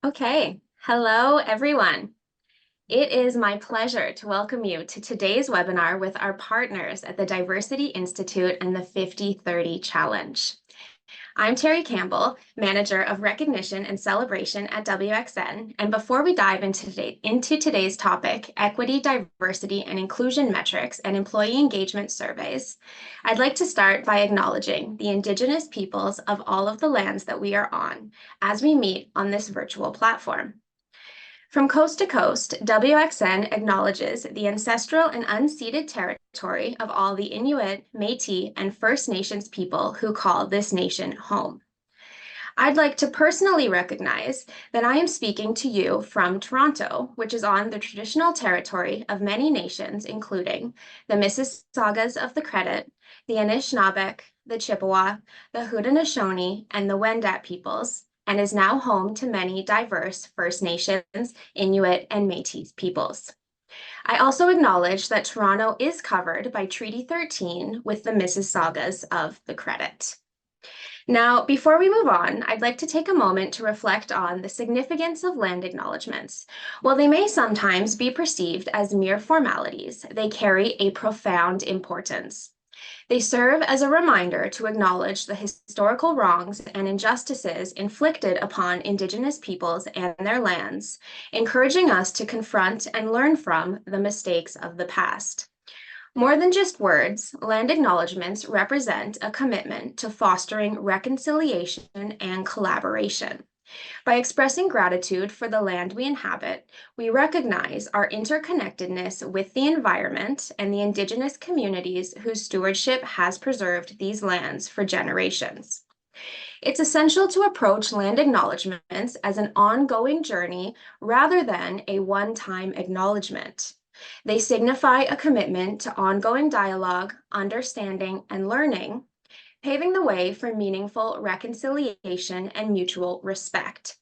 Okay, hello everyone. It is my pleasure to welcome you to today's webinar with our partners at the Diversity Institute and the 50/30 Challenge. I'm Terry Campbell, Manager of Recognition and Celebration at WXN, and before we dive into today's topic, equity, diversity, and inclusion metrics and employee engagement surveys, I'd like to start by acknowledging the Indigenous peoples of all of the lands that we are on as we meet on this virtual platform. From coast to coast, WXN acknowledges the ancestral and unceded territory of all the Inuit, Métis, and First Nations people who call this nation home. I'd like to personally recognize that I am speaking to you from Toronto, which is on the traditional territory of many nations, including the Mississaugas of the Credit, the Anishinaabeg, the Chippewa, the Haudenosaunee, and the Wendat peoples, and is now home to many diverse First Nations, Inuit, and Métis peoples. I also acknowledge that Toronto is covered by Treaty 13 with the Mississaugas of the Credit. Now, before we move on, I'd like to take a moment to reflect on the significance of land acknowledgements. While they may sometimes be perceived as mere formalities, they carry a profound importance. They serve as a reminder to acknowledge the historical wrongs and injustices inflicted upon Indigenous peoples and their lands, encouraging us to confront and learn from the mistakes of the past. More than just words, land acknowledgements represent a commitment to fostering reconciliation and collaboration. By expressing gratitude for the land we inhabit, we recognize our interconnectedness with the environment and the Indigenous communities whose stewardship has preserved these lands for generations. It's essential to approach land acknowledgements as an ongoing journey rather than a one-time acknowledgement. They signify a commitment to ongoing dialogue, understanding, and learning, paving the way for meaningful reconciliation and mutual respect.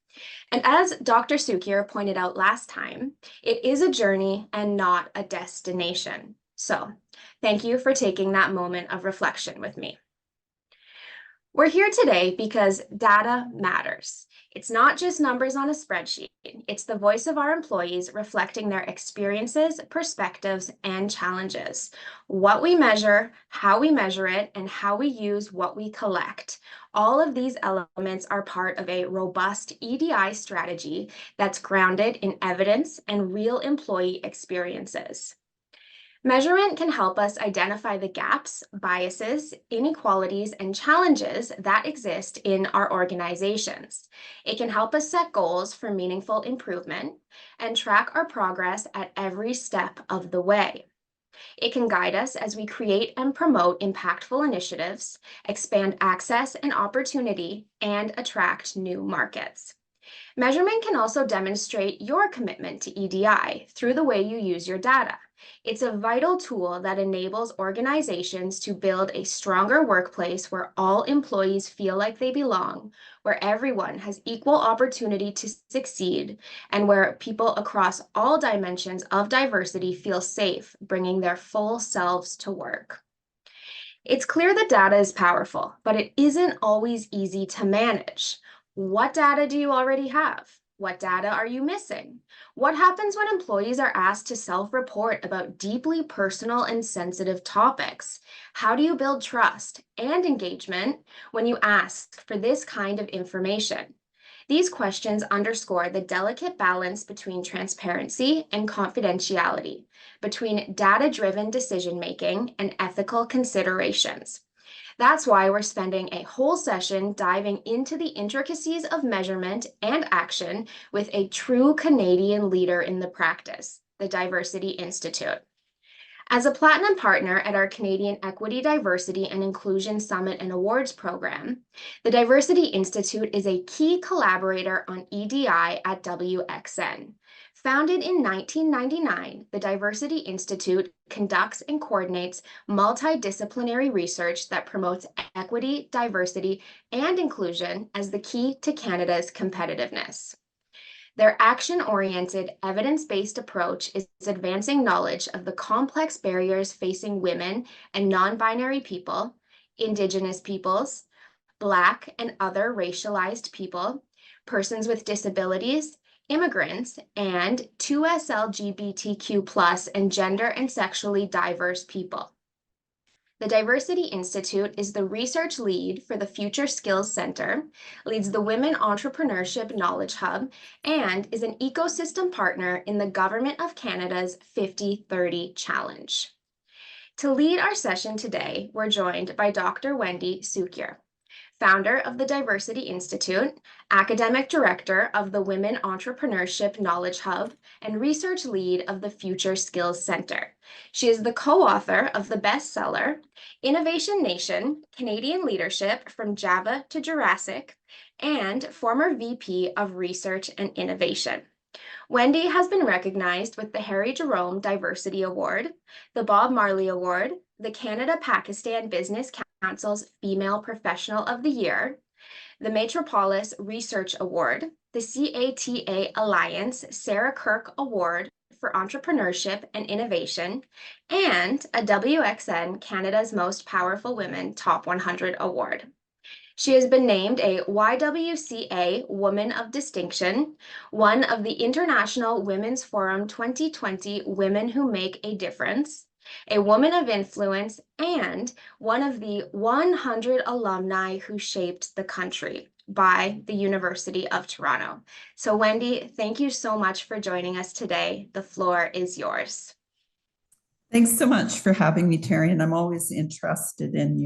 And as Dr. Sukir pointed out last time, it is a journey and not a destination. So thank you for taking that moment of reflection with me. We're here today because data matters. It's not just numbers on a spreadsheet. It's the voice of our employees reflecting their experiences, perspectives, and challenges. What we measure, how we measure it, and how we use what we collect. All of these elements are part of a robust EDI strategy that's grounded in evidence and real employee experiences. Measurement can help us identify the gaps, biases, inequalities, and challenges that exist in our organizations. It can help us set goals for meaningful improvement and track our progress at every step of the way. It can guide us as we create and promote impactful initiatives, expand access and opportunity, and attract new markets. Measurement can also demonstrate your commitment to EDI through the way you use your data. It's a vital tool that enables organizations to build a stronger workplace where all employees feel like they belong, where everyone has equal opportunity to succeed, and where people across all dimensions of diversity feel safe bringing their full selves to work. It's clear that data is powerful, but it isn't always easy to manage. What data do you already have? What data are you missing? What happens when employees are asked to self-report about deeply personal and sensitive topics? How do you build trust and engagement when you ask for this kind of information? These questions underscore the delicate balance between transparency and confidentiality, between data-driven decision-making and ethical considerations. That's why we're spending a whole session diving into the intricacies of measurement and action with a true Canadian leader in the practice, the Diversity Institute. As a platinum partner at our Canadian Equity, Diversity, and Inclusion Summit and Awards program, the Diversity Institute is a key collaborator on EDI at WXN. Founded in 1999, the Diversity Institute conducts and coordinates multidisciplinary research that promotes equity, diversity, and inclusion as the key to Canada's competitiveness. Their action-oriented, evidence-based approach is advancing knowledge of the complex barriers facing women and non-binary people, Indigenous peoples, Black and other racialized people, persons with disabilities, immigrants, and 2S and gender and sexually diverse people. The Diversity Institute is the research lead for the Future Skills Center, leads the Women Entrepreneurship Knowledge Hub, and is an ecosystem partner in the Government of Canada's 50/30 Challenge. To lead our session today, we're joined by Dr. Wendy Sukier, founder of the Diversity Institute, academic director of the Women Entrepreneurship Knowledge Hub, and research lead of the Future Skills Center. She is the co-author of the bestseller, Innovation Nation, Canadian Leadership from Java to Jurassic, and former VP of Research and Innovation. Wendy has been recognized with the Harry Jerome Diversity Award, the Bob Marley Award, the Canada-Pakistan Business Council's Female Professional of the Year, the Metropolis Research Award, the CATA Alliance Sarah Kirk Award for Entrepreneurship and Innovation, and a WXN Canada's Most Powerful Women Top 100 Award. She has been named a YWCA Woman of Distinction, one of the International Women's Forum 2020 Women Who Make a Difference, a Woman of Influence, and one of the 100 alumni who shaped the country by the University of Toronto. So Wendy, thank you so much for joining us today. The floor is yours. Thanks so much for having me, Terry. And I'm always interested in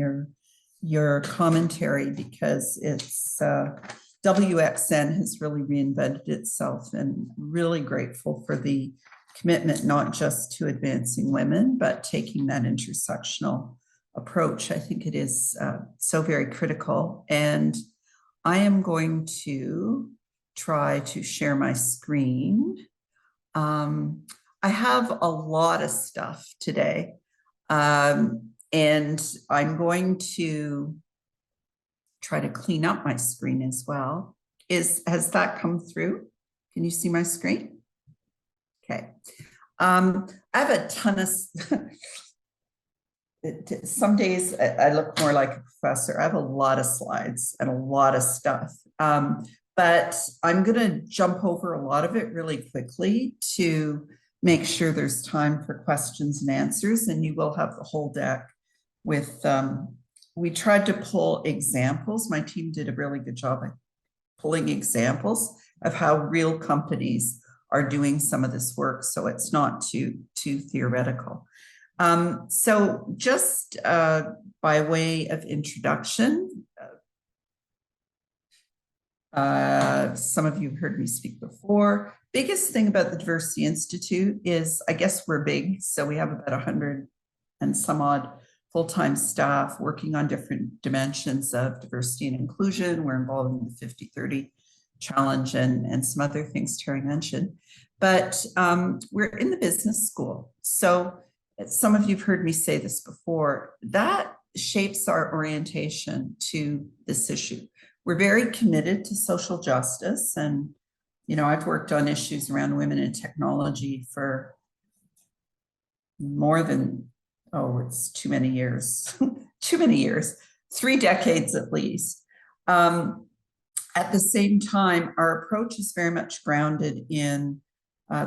your commentary because it's WXN has really reinvented itself, and really grateful for the commitment not just to advancing women, but taking that intersectional approach. I think it is so very critical. And I am going to try to share my screen. I have a lot of stuff today. And I'm going to try to clean up my screen as well. Has that come through? Can you see my screen? Okay. I have a ton of, some days I look more like a professor. I have a lot of slides and a lot of stuff. But I'm going to jump over a lot of it really quickly to make sure there's time for questions and answers, and you will have the whole deck with, we tried to pull examples. My team did a really good job at pulling examples of how real companies are doing some of this work, so it's not too theoretical. So just by way of introduction, some of you have heard me speak before. Biggest thing about the Diversity Institute is, I guess we're big, so we have about 100 and some odd full-time staff working on different dimensions of diversity and inclusion. We're involved in the 50/30 challenge and some other things Terry mentioned. But we're in the business school. So some of you have heard me say this before, that shapes our orientation to this issue. We're very committed to social justice. And, you know, I've worked on issues around women in technology for more than, it's too many years, 3 decades at least. At the same time, our approach is very much grounded in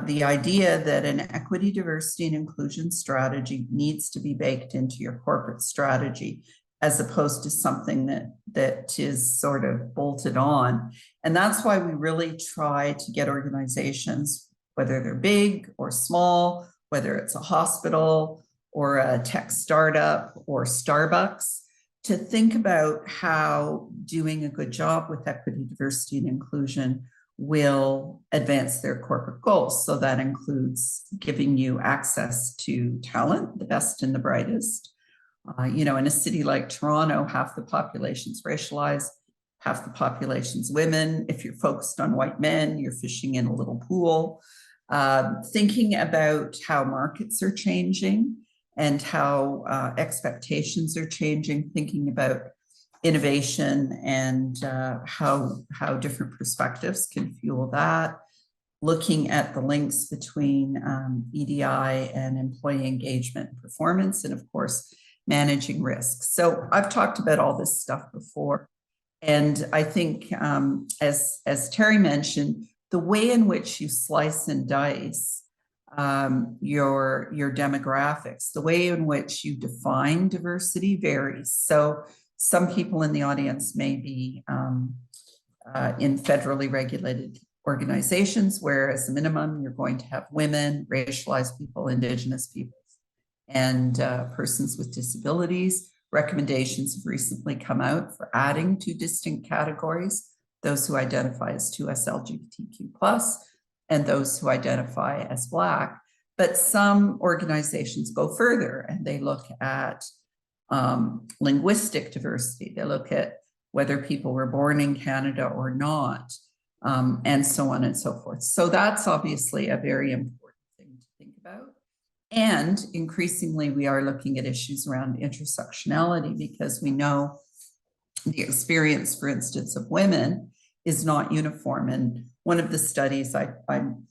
the idea that an equity, diversity, and inclusion strategy needs to be baked into your corporate strategy, as opposed to something that is sort of bolted on. And that's why we really try to get organizations, whether they're big or small, whether it's a hospital or a tech startup or Starbucks, to think about how doing a good job with equity, diversity, and inclusion will advance their corporate goals. So that includes giving you access to talent, the best and the brightest. You know, in a city like Toronto, half the population's racialized, half the population's women. If you're focused on white men, you're fishing in a little pool. Thinking about how markets are changing and how expectations are changing, thinking about innovation and how different perspectives can fuel that, looking at the links between EDI and employee engagement and performance, and of course, managing risk. So I've talked about all this stuff before. And I think, as Terry mentioned, the way in which you slice and dice your demographics, the way in which you define diversity varies. So some people in the audience may be in federally regulated organizations, where as a minimum, you're going to have women, racialized people, Indigenous people, and persons with disabilities. Recommendations have recently come out for adding two distinct categories: those who identify as 2S LGBTQ+, and those who identify as Black. But some organizations go further and they look at linguistic diversity. They look at whether people were born in Canada or not, and so on and so forth. So that's obviously a very important thing to think about. And increasingly, we are looking at issues around intersectionality, because we know the experience, for instance, of women is not uniform. And one of the studies I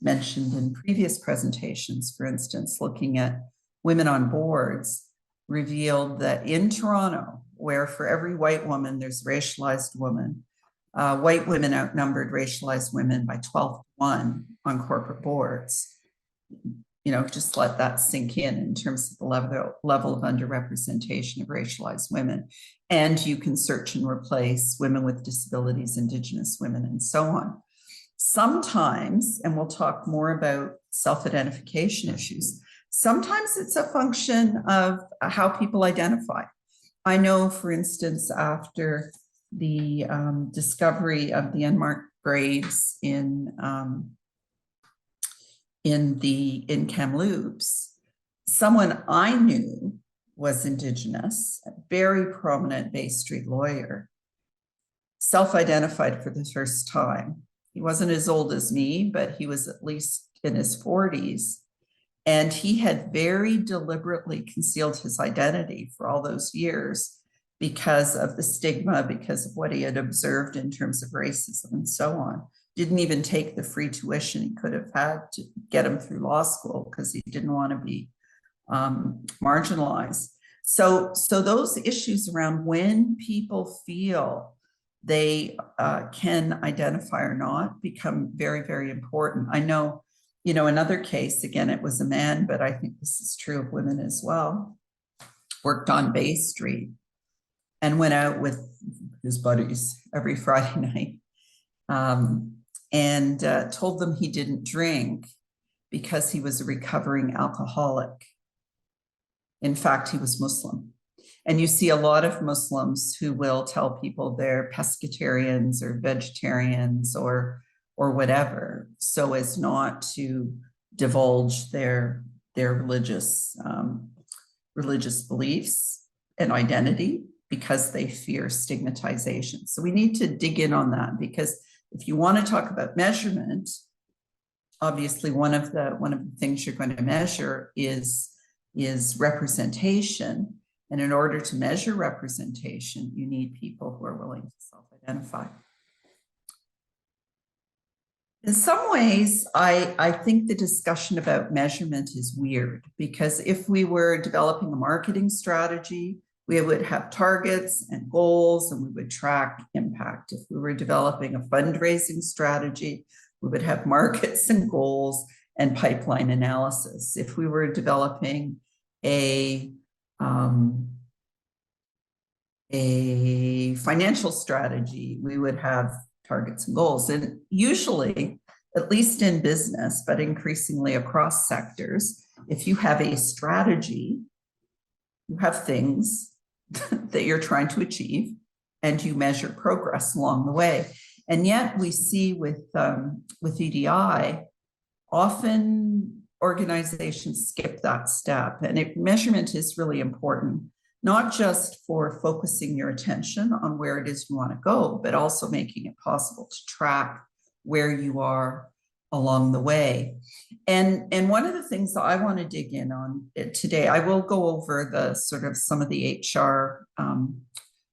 mentioned in previous presentations, for instance, looking at women on boards, revealed that in Toronto, where for every white woman, there's a racialized woman, white women outnumbered racialized women by 12-1 on corporate boards. You know, just let that sink in terms of the level of underrepresentation of racialized women. And you can search and replace women with disabilities, Indigenous women, and so on. Sometimes, and we'll talk more about self-identification issues, sometimes it's a function of how people identify. I know, for instance, after the discovery of the unmarked graves in Kamloops, someone I knew was Indigenous, a very prominent Bay Street lawyer, self-identified for the first time. He wasn't as old as me, but he was at least in his 40s. And he had very deliberately concealed his identity for all those years because of the stigma, because of what he had observed in terms of racism and so on. Didn't even take the free tuition he could have had to get him through law school because he didn't want to be marginalized. So those issues around when people feel they can identify or not become very, very important. I know, you know, another case, again, it was a man, but I think this is true of women as well, worked on Bay Street and went out with his buddies every Friday night. And told them he didn't drink because he was a recovering alcoholic. In fact, he was Muslim. And you see a lot of Muslims who will tell people they're pescatarians or vegetarians or whatever, so as not to divulge their religious beliefs and identity, because they fear stigmatization. So we need to dig in on that, because if you want to talk about measurement, obviously one of the things you're going to measure is representation. And in order to measure representation, you need people who are willing to self-identify. In some ways, I think the discussion about measurement is weird, because if we were developing a marketing strategy, we would have targets and goals, and we would track impact. If we were developing a fundraising strategy, we would have markets and goals and pipeline analysis. If we were developing a financial strategy, we would have targets and goals. And usually, at least in business, but increasingly across sectors, if you have a strategy, you have things that you're trying to achieve, and you measure progress along the way. And yet we see with EDI, often organizations skip that step. And measurement is really important, not just for focusing your attention on where it is you want to go, but also making it possible to track where you are along the way. And one of the things that I want to dig in on today, I will go over the sort of some of the HR,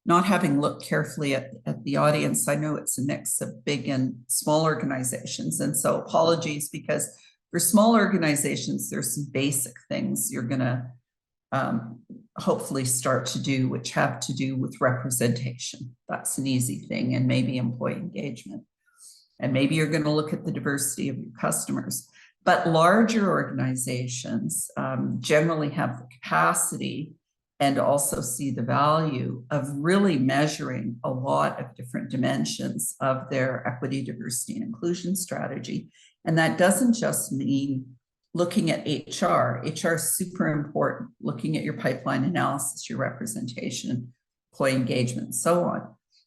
not having looked carefully at the audience. I know it's a mix of big and small organizations. And so apologies, because for small organizations, there's some basic things you're going to hopefully start to do, which have to do with representation. That's an easy thing, and maybe employee engagement. And maybe you're going to look at the diversity of your customers. But larger organizations generally have the capacity and also see the value of really measuring a lot of different dimensions of their equity, diversity, and inclusion strategy. And that doesn't just mean looking at HR. HR is super important, looking at your pipeline analysis, your representation, employee engagement, and so on.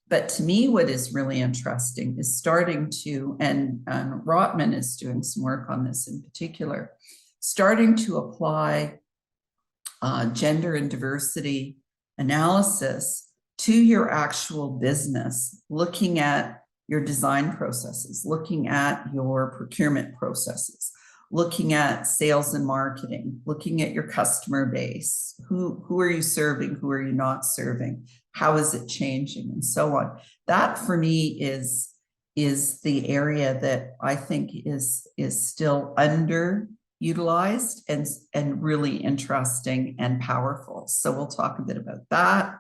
But to me, what is really interesting is starting to, and Rotman is doing some work on this in particular, starting to apply gender and diversity analysis to your actual business, looking at your design processes, looking at your procurement processes, looking at sales and marketing, looking at your customer base. Who are you serving? Who are you not serving? How is it changing? And so on. That for me is the area that I think is still underutilized and really interesting and powerful. So we'll talk a bit about that.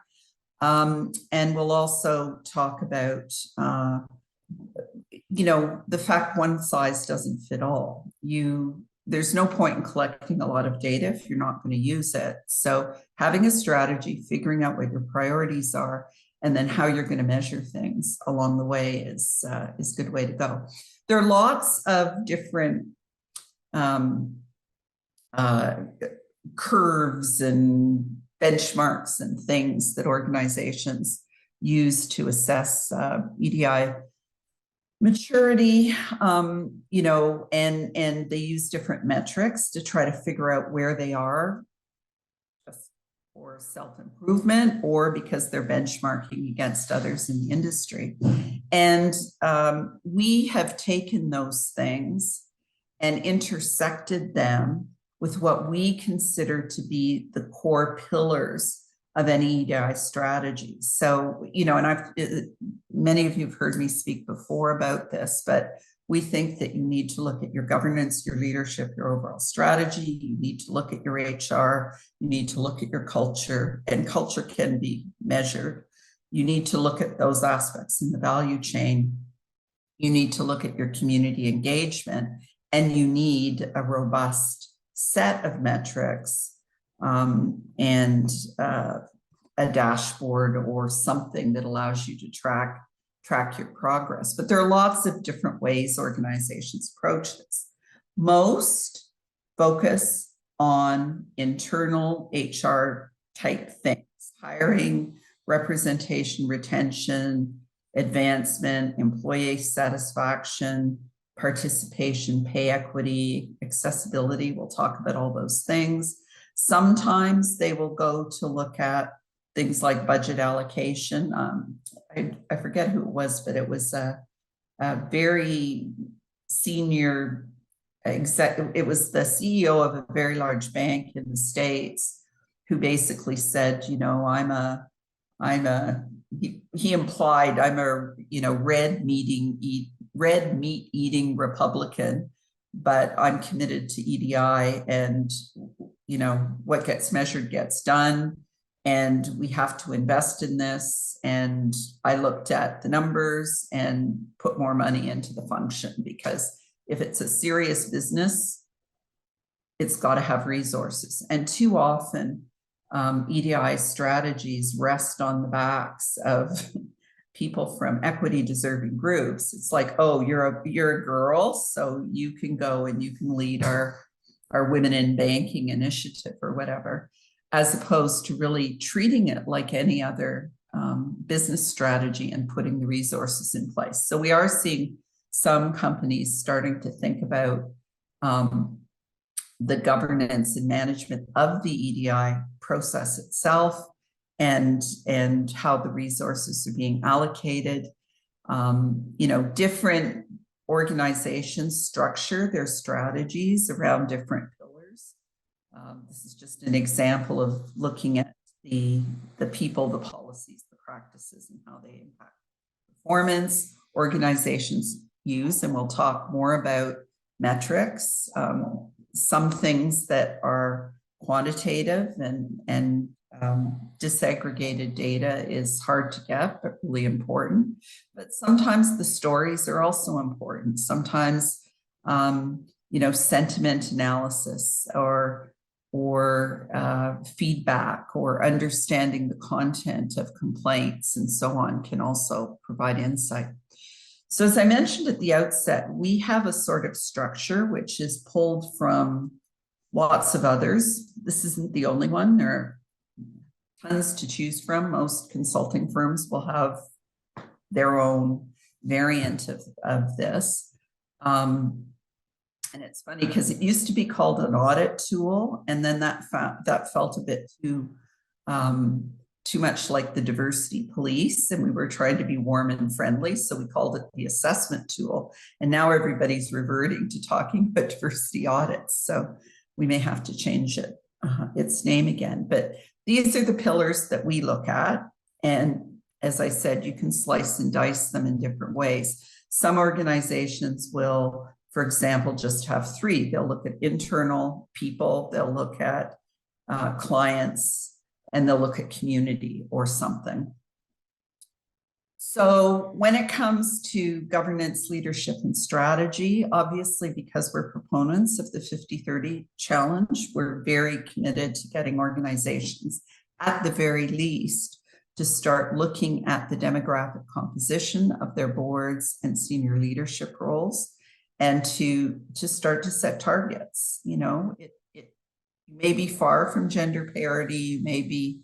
And we'll also talk about the fact one size doesn't fit all. There's no point in collecting a lot of data if you're not going to use it. So having a strategy, figuring out what your priorities are, and then how you're going to measure things along the way is a good way to go. There are lots of different curves and benchmarks and things that organizations use to assess EDI maturity, and they use different metrics to try to figure out where they are, just for self-improvement or because they're benchmarking against others in the industry. And we have taken those things and intersected them with what we consider to be the core pillars of any EDI strategy. So, and many of you have heard me speak before about this, but we think that you need to look at your governance, your leadership, your overall strategy. You need to look at your HR. You need to look at your culture, and culture can be measured. You need to look at those aspects in the value chain. You need to look at your community engagement, and you need a robust set of metrics and a dashboard or something that allows you to track your progress. But there are lots of different ways organizations approach this. Most focus on internal HR type things: hiring, representation, retention, advancement, employee satisfaction, participation, pay equity, accessibility. We'll talk about all those things. Sometimes they will go to look at things like budget allocation. I forget who it was, but it was a very senior exec. It was the CEO of a very large bank in the States who basically said, he implied I'm a red meat eating Republican, but I'm committed to EDI, and what gets measured gets done, and we have to invest in this. And I looked at the numbers and put more money into the function, because if it's a serious business, it's got to have resources. And too often EDI strategies rest on the backs of people from equity deserving groups. It's like, oh, you're a girl, so you can go and you can lead our Women in Banking initiative or whatever, as opposed to really treating it like any other business strategy and putting the resources in place. So we are seeing some companies starting to think about the governance and management of the EDI process itself, and how the resources are being allocated. Different organizations structure their strategies around different pillars. This is just an example of looking at the people, the policies, the practices, and how they impact performance. Organizations use, and we'll talk more about metrics, some things that are quantitative and disaggregated data is hard to get, but really important. But sometimes the stories are also important. Sometimes, sentiment analysis or feedback or understanding the content of complaints and so on can also provide insight. So as I mentioned at the outset, we have a sort of structure which is pulled from lots of others. This isn't the only one. There are tons to choose from. Most consulting firms will have their own variant of this. And it's funny because it used to be called an audit tool, and then that felt a bit too much like the diversity police, and we were trying to be warm and friendly, so we called it the assessment tool. And now everybody's reverting to talking about diversity audits, so we may have to change its name again. But these are the pillars that we look at, and as I said, you can slice and dice them in different ways. Some organizations will, for example, just have three. They'll look at internal people, they'll look at clients, and they'll look at community or something. So when it comes to governance, leadership, and strategy, obviously, because we're proponents of the 50-30 challenge, we're very committed to getting organizations, at the very least, to start looking at the demographic composition of their boards and senior leadership roles, and to start to set targets. It may be far from gender parity, maybe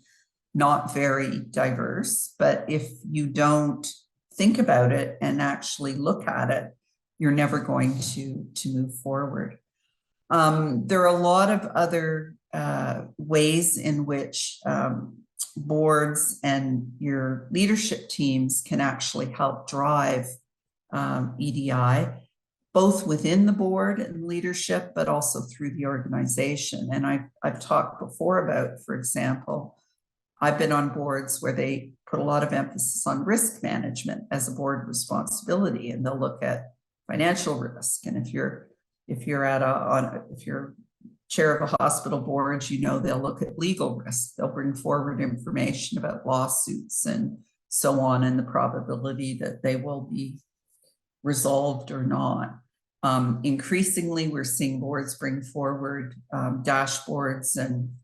not very diverse, but if you don't think about it and actually look at it, you're never going to move forward. There are a lot of other ways in which boards and your leadership teams can actually help drive EDI, both within the board and leadership, but also through the organization. And I've talked before about, for example, I've been on boards where they put a lot of emphasis on risk management as a board responsibility, and they'll look at financial risk. And if you're chair of a hospital board, they'll look at legal risk. They'll bring forward information about lawsuits and so on, and the probability that they will be resolved or not. Increasingly, we're seeing boards bring forward dashboards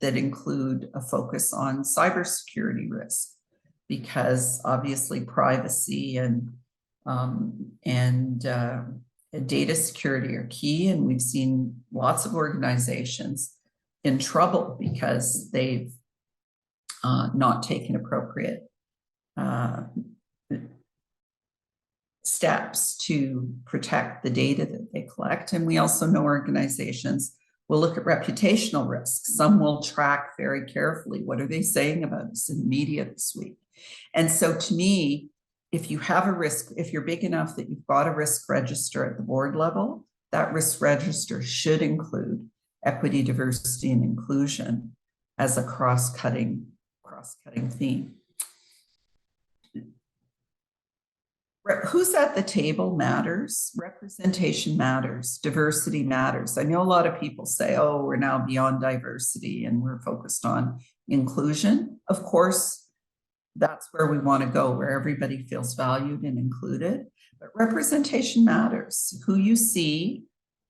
that include a focus on cybersecurity risk, because obviously privacy and data security are key. And we've seen lots of organizations in trouble because they've not taken appropriate steps to protect the data that they collect. And we also know organizations will look at reputational risks. Some will track very carefully, what are they saying about us in the media this week? And so to me, if you have a risk, if you're big enough that you've got a risk register at the board level, that risk register should include equity, diversity, and inclusion as a cross-cutting theme. Who's at the table matters, representation matters, diversity matters. I know a lot of people say, oh, we're now beyond diversity and we're focused on inclusion. Of course, that's where we want to go, where everybody feels valued and included. But representation matters. Who you see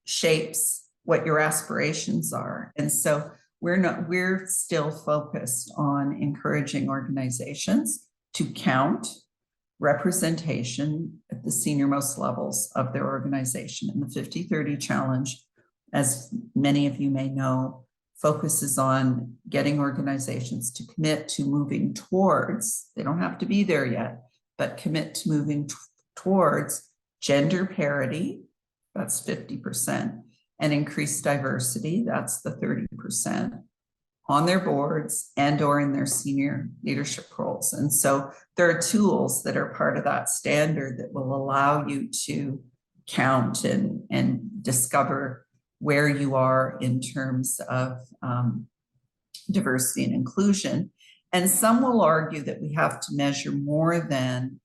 shapes what your aspirations are. And so we're still focused on encouraging organizations to count representation at the senior-most levels of their organization. And the 50-30 challenge, as many of you may know, focuses on getting organizations to commit to moving towards, they don't have to be there yet, but commit to moving towards gender parity, that's 50%, and increased diversity, that's the 30%, on their boards and or in their senior leadership roles. And so there are tools that are part of that standard that will allow you to count and discover where you are in terms of diversity and inclusion. And some will argue that we have to measure more than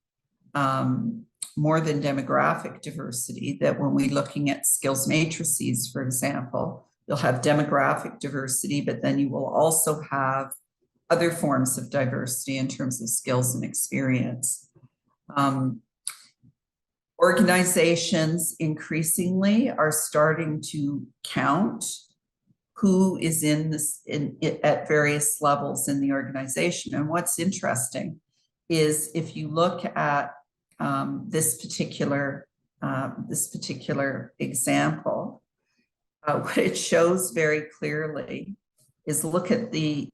demographic diversity, that when we're looking at skills matrices, for example, you'll have demographic diversity, but then you will also have other forms of diversity in terms of skills and experience. Organizations increasingly are starting to count who is in this at various levels in the organization. And what's interesting is if you look at this particular example, what it shows very clearly is look at the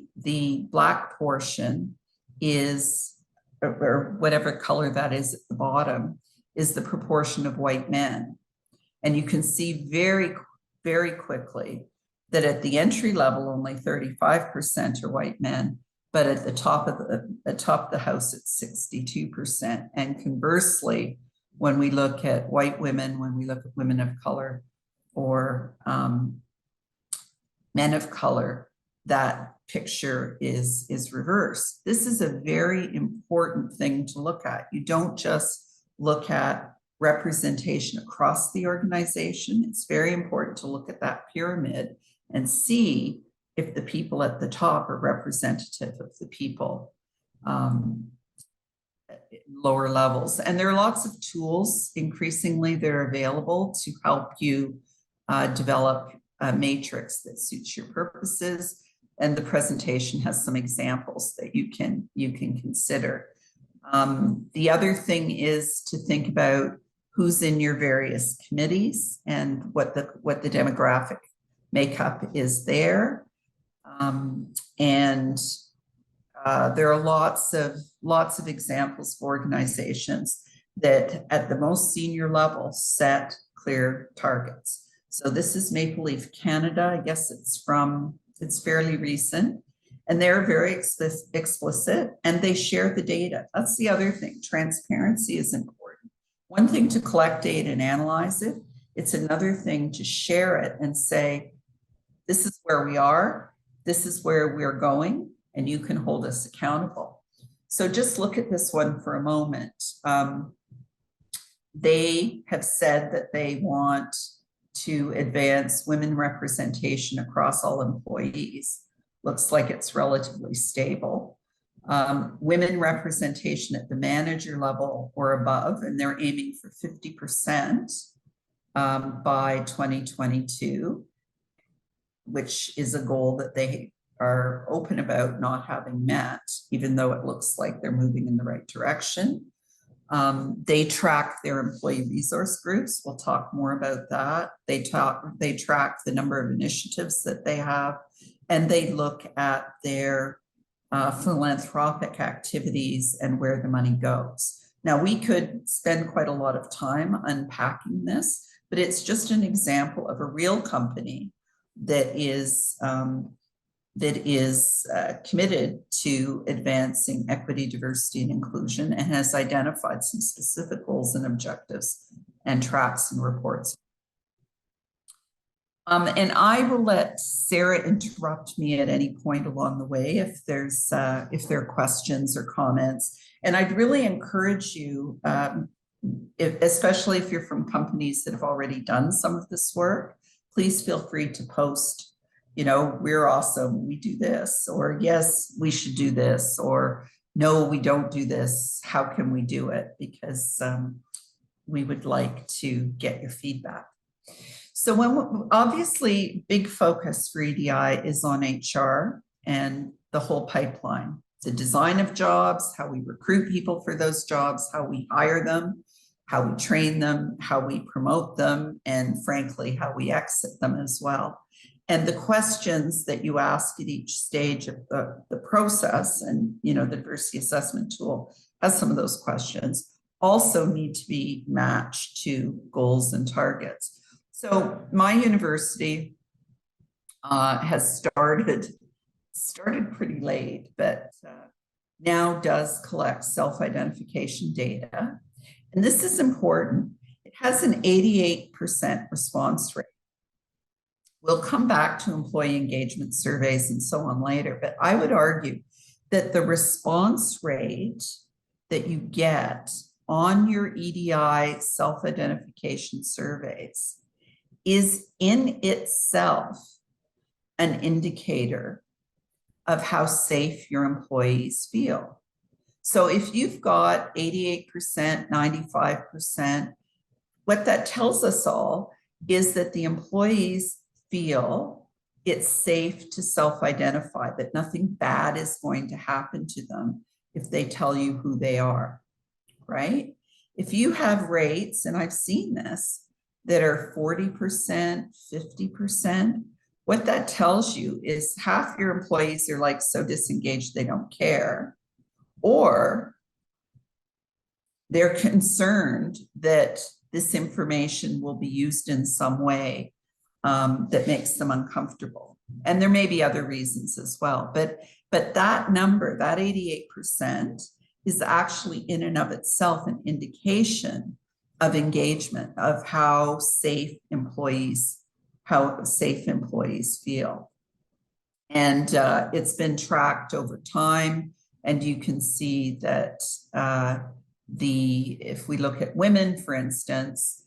black portion is, or whatever color that is at the bottom, is the proportion of white men. And you can see very, very quickly that at the entry level, only 35% are white men, but at the top of the house, it's 62%. And conversely, when we look at white women, when we look at women of color or men of color, that picture is reversed. This is a very important thing to look at. You don't just look at representation across the organization. It's very important to look at that pyramid and see if the people at the top are representative of the people lower levels. And there are lots of tools increasingly that are available to help you develop a matrix that suits your purposes. And the presentation has some examples that you can consider. The other thing is to think about who's in your various committees and what the demographic makeup is there. There are lots of examples of organizations that at the most senior level set clear targets. So this is Maple Leaf Canada. I guess it's fairly recent. And they're very explicit and they share the data. That's the other thing. Transparency is important. One thing to collect data and analyze it. It's another thing to share it and say, this is where we are, this is where we're going, and you can hold us accountable. So just look at this one for a moment. They have said that they want to advance women representation across all employees. Looks like it's relatively stable. Women representation at the manager level or above, and they're aiming for 50% by 2022, which is a goal that they are open about not having met, even though it looks like they're moving in the right direction. They track their employee resource groups. We'll talk more about that. They track the number of initiatives that they have, and they look at their philanthropic activities and where the money goes. Now, we could spend quite a lot of time unpacking this, but it's just an example of a real company that is committed to advancing equity, diversity, and inclusion, and has identified some specific goals and objectives and tracks and reports. And I will let Sarah interrupt me at any point along the way if there are questions or comments. And I'd really encourage you, especially if you're from companies that have already done some of this work, please feel free to post, we're awesome, we do this, or yes, we should do this, or no, we don't do this, how can we do it? Because we would like to get your feedback. So obviously, big focus for EDI is on HR and the whole pipeline, the design of jobs, how we recruit people for those jobs, how we hire them, how we train them, how we promote them, and frankly, how we exit them as well. And the questions that you ask at each stage of the process, and the diversity assessment tool has some of those questions, also need to be matched to goals and targets. So my university has started pretty late, but now does collect self-identification data. And this is important. It has an 88% response rate. We'll come back to employee engagement surveys and so on later, but I would argue that the response rate that you get on your EDI self-identification surveys is in itself an indicator of how safe your employees feel. So if you've got 88%, 95%, what that tells us all is that the employees feel it's safe to self-identify, that nothing bad is going to happen to them if they tell you who they are, right? If you have rates, and I've seen this, that are 40%, 50%, what that tells you is half your employees are like so disengaged they don't care, or they're concerned that this information will be used in some way that makes them uncomfortable. And there may be other reasons as well, but that number, that 88%, is actually in and of itself an indication of engagement, of how safe employees feel. And it's been tracked over time, and you can see that if we look at women, for instance,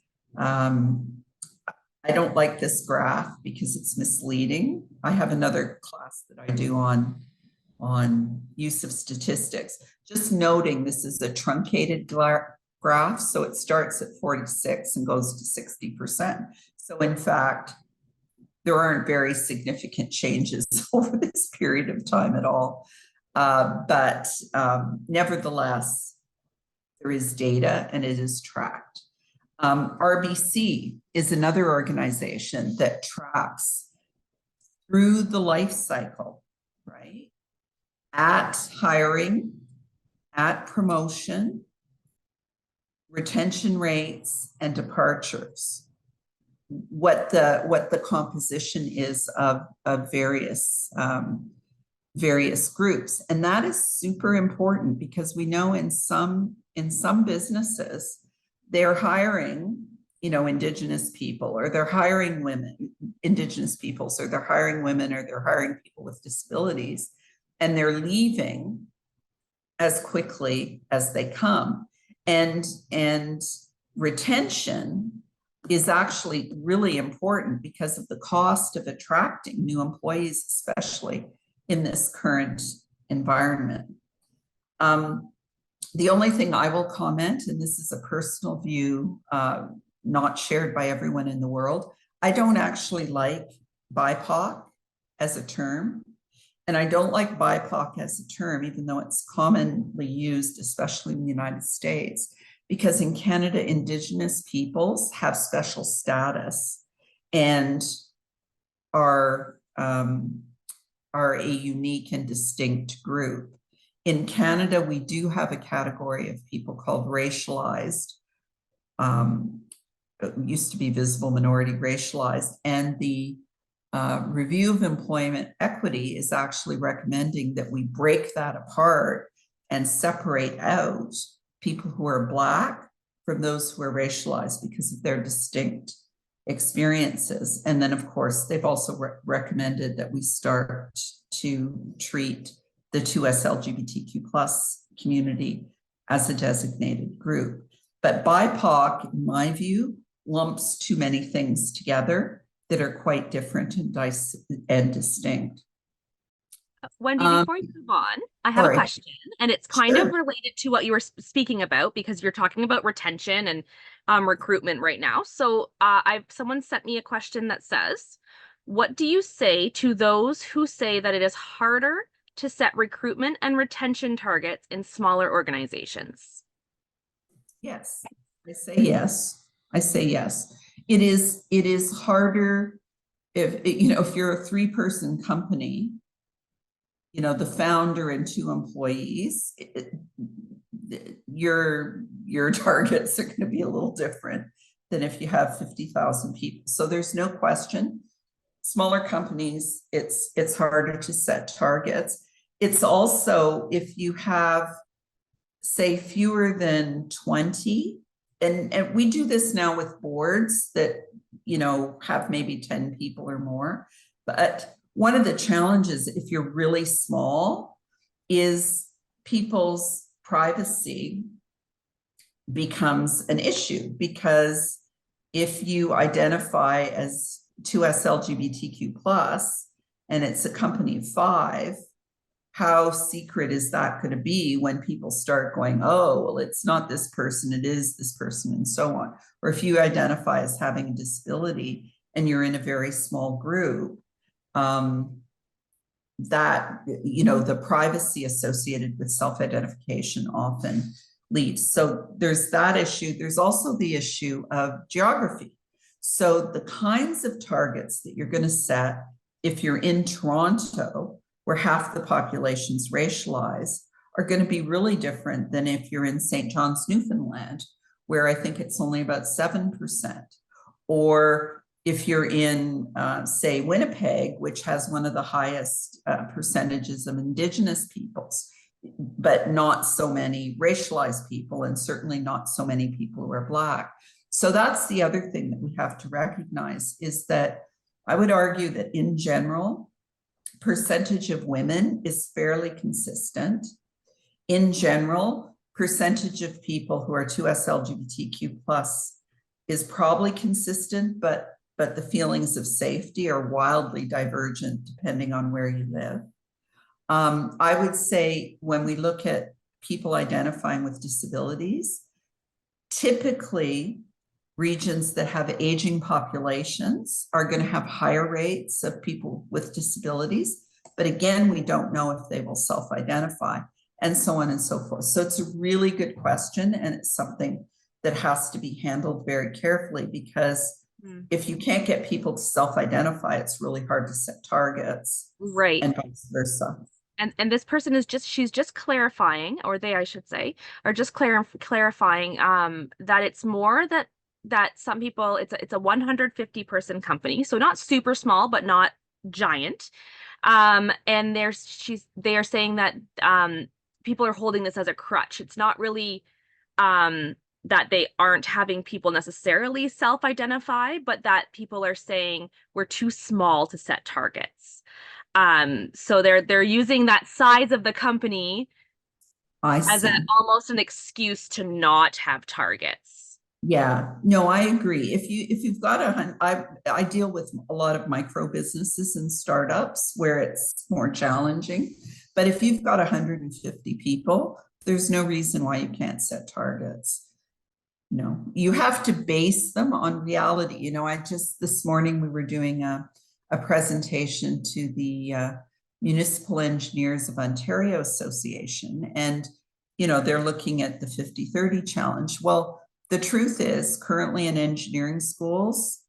I don't like this graph because it's misleading. I have another class that I do on use of statistics. Just noting this is a truncated graph, so it starts at 46 and goes to 60%. So in fact, there aren't very significant changes over this period of time at all. But nevertheless, there is data and it is tracked. RBC is another organization that tracks through the life cycle, right? At hiring, at promotion, retention rates, and departures. What the composition is of various groups. And that is super important because we know in some businesses, they're hiring, Indigenous people, or they're hiring women, Indigenous peoples, or they're hiring women, or they're hiring people with disabilities, and they're leaving as quickly as they come. And retention is actually really important because of the cost of attracting new employees, especially in this current environment. The only thing I will comment, and this is a personal view, not shared by everyone in the world, I don't actually like BIPOC as a term. And I don't like BIPOC as a term, even though it's commonly used, especially in the United States, because in Canada, Indigenous peoples have special status and are a unique and distinct group. In Canada, we do have a category of people called racialized. It used to be visible minority racialized, and the Review of Employment Equity is actually recommending that we break that apart and separate out people who are Black from those who are racialized because of their distinct experiences. And then, of course, they've also recommended that we start to treat the 2S LGBTQ plus community as a designated group. But BIPOC, in my view, lumps too many things together that are quite different and distinct. Wendy, before you move on, I have a question, and it's kind of related to what you were speaking about because you're talking about retention and recruitment right now. So someone sent me a question that says, what do you say to those who say that it is harder to set recruitment and retention targets in smaller organizations? Yes, I say yes. I say yes. It is harder if you're a 3-person company, the founder and 2 employees, your targets are going to be a little different than if you have 50,000 people. So there's no question. Smaller companies, it's harder to set targets. It's also, if you have, say, fewer than 20, and we do this now with boards that, have maybe 10 people or more. But one of the challenges, if you're really small, is people's privacy becomes an issue, because if you identify as 2S LGBTQ plus, and it's a company of 5, how secret is that going to be when people start going, oh, well, it's not this person, it is this person, and so on. Or if you identify as having a disability and you're in a very small group, that, you know, the privacy associated with self-identification often leaves. So there's that issue. There's also the issue of geography. So the kinds of targets that you're going to set if you're in Toronto, where half the population's racialized, are going to be really different than if you're in St. John's, Newfoundland, where I think it's only about 7%. Or if you're in, say, Winnipeg, which has one of the highest percentages of Indigenous peoples, but not so many racialized people, and certainly not so many people who are Black. So that's the other thing that we have to recognize, is that I would argue that in general, percentage of women is fairly consistent. In general, percentage of people who are 2S LGBTQ plus is probably consistent, but the feelings of safety are wildly divergent depending on where you live. I would say when we look at people identifying with disabilities, typically regions that have aging populations are going to have higher rates of people with disabilities. But again, we don't know if they will self-identify, and so on and so forth. So it's a really good question, and it's something that has to be handled very carefully, because if you can't get people to self-identify, it's really hard to set targets. Right. And vice versa. And this person is she's just clarifying, or they, I should say, are just clarifying that it's more that some people, it's a 150 person company, so not super small, but not giant. And they are saying that people are holding this as a crutch. It's not really that they aren't having people necessarily self-identify, but that people are saying we're too small to set targets. So they're using that size of the company as almost an excuse to not have targets. Yeah, no, I agree. If you've got I deal with a lot of micro businesses and startups where it's more challenging, but if you've got 150 people, there's no reason why you can't set targets. You know, you have to base them on reality. You know, this morning we were doing a presentation to the Municipal Engineers of Ontario Association, and, you know, they're looking at the 50-30 challenge. Well, the truth is, currently in engineering schools,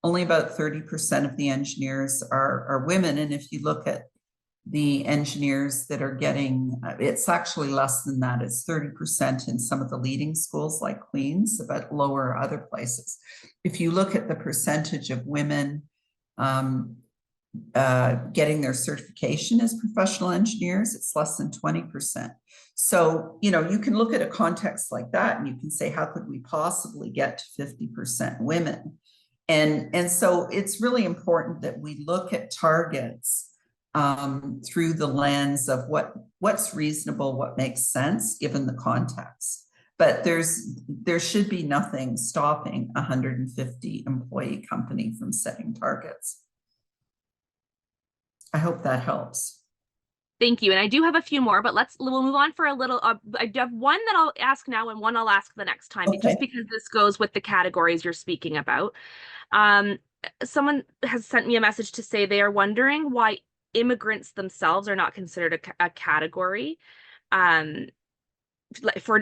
only about 30% of the engineers are women. And if you look at the engineers that are getting, it's actually less than that. It's 30% in some of the leading schools like Queen's, but lower other places. If you look at the percentage of women getting their certification as professional engineers, it's less than 20%. So, you know, you can look at a context like that and you can say, how could we possibly get to 50% women? And so it's really important that we look at targets through the lens of what's reasonable, what makes sense given the context. But there should be nothing stopping a 150 employee company from setting targets. I hope that helps. Thank you. And I do have a few more, but we'll move on for a little. I have one that I'll ask now and one I'll ask the next time, Okay. just because this goes with the categories you're speaking about. Someone has sent me a message to say they are wondering why immigrants themselves are not considered a category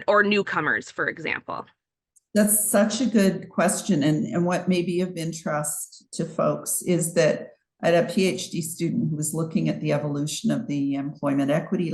or newcomers, for example. That's such a good question. And what may be of interest to folks is that I had a PhD student who was looking at the evolution of the Employment Equity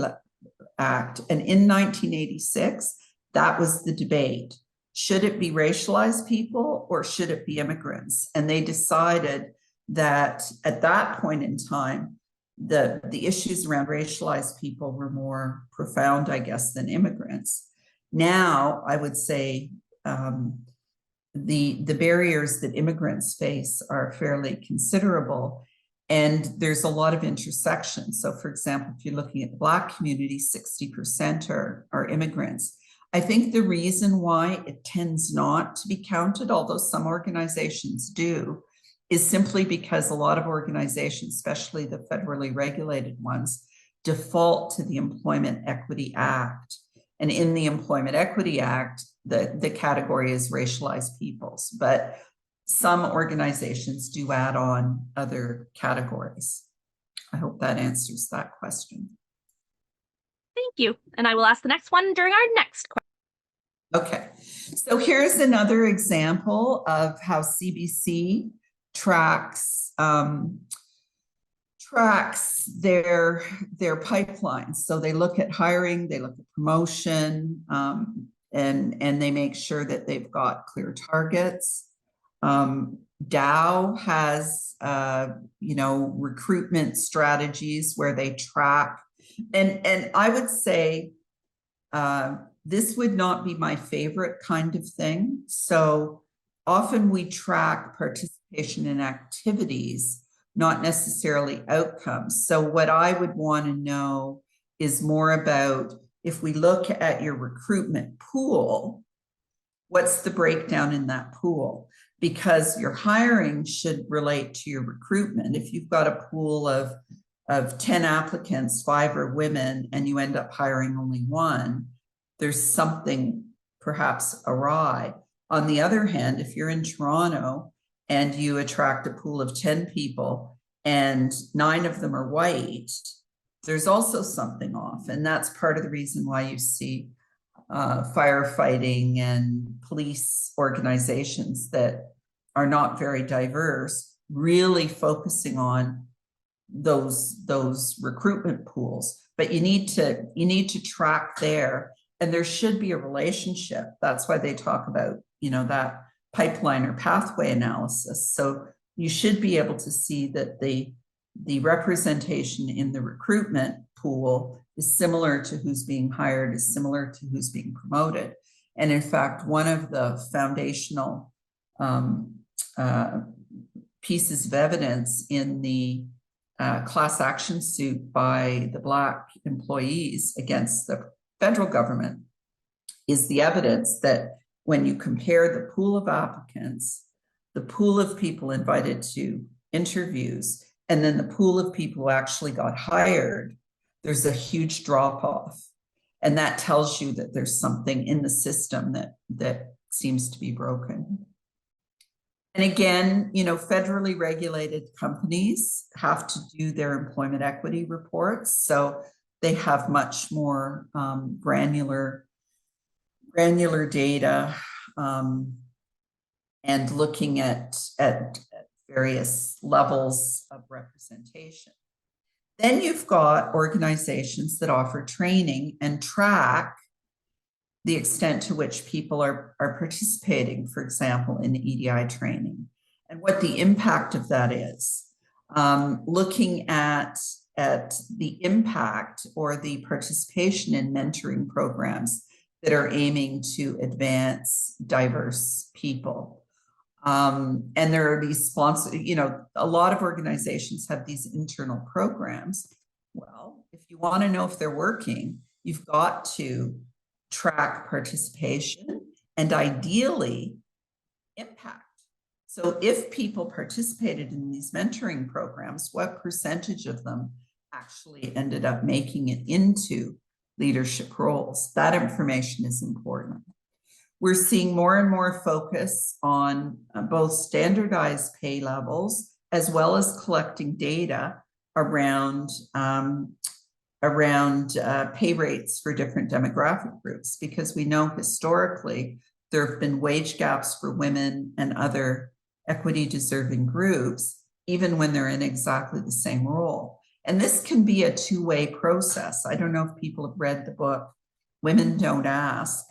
Act. And in 1986, that was the debate. Should it be racialized people or should it be immigrants? And they decided that at that point in time, the issues around racialized people were more profound, I guess, than immigrants. Now, I would say the barriers that immigrants face are fairly considerable. And there's a lot of intersection. So, for example, if you're looking at the Black community, 60% are immigrants. I think the reason why it tends not to be counted, although some organizations do, is simply because a lot of organizations, especially the federally regulated ones, default to the Employment Equity Act. And in the Employment Equity Act, the category is racialized peoples, but some organizations do add on other categories. I hope that answers that question. Thank you. And I will ask the next one during our next question. Okay, so here's another example of how CBC tracks their pipelines. So they look at hiring, they look at promotion, and they make sure that they've got clear targets. Dow has recruitment strategies where they track, and I would say this would not be my favorite kind of thing. So often we track participation in activities, not necessarily outcomes. So what I would want to know is more about, if we look at your recruitment pool, what's the breakdown in that pool? Because your hiring should relate to your recruitment. If you've got a pool of 10 applicants, 5 are women, and you end up hiring only 1, there's something perhaps awry. On the other hand, if you're in Toronto and you attract a pool of 10 people and 9 of them are white, there's also something off. And that's part of the reason why you see firefighting and police organizations that are not very diverse really focusing on those recruitment pools. But you need to track there, and there should be a relationship. That's why they talk about that pipeline or pathway analysis. So you should be able to see that the representation in the recruitment pool is similar to who's being hired, is similar to who's being promoted. And in fact, one of the foundational pieces of evidence in the class action suit by the Black employees against the federal government is the evidence that when you compare the pool of applicants, the pool of people invited to interviews, and then the pool of people who actually got hired, there's a huge drop off. And that tells you that there's something in the system that seems to be broken. And again, federally regulated companies have to do their employment equity reports. So they have much more granular data and looking at various levels of representation. Then you've got organizations that offer training and track the extent to which people are participating, for example, in EDI training, and what the impact of that is. Looking at the impact or the participation in mentoring programs that are aiming to advance diverse people. And there are these sponsors, a lot of organizations have these internal programs. Well, if you want to know if they're working, you've got to track participation and ideally impact. So if people participated in these mentoring programs, what percentage of them actually ended up making it into leadership roles? That information is important. We're seeing more and more focus on both standardized pay levels as well as collecting data around pay rates for different demographic groups, because we know historically there have been wage gaps for women and other equity deserving groups, even when they're in exactly the same role. And this can be a two-way process. I don't know if people have read the book, Women Don't Ask,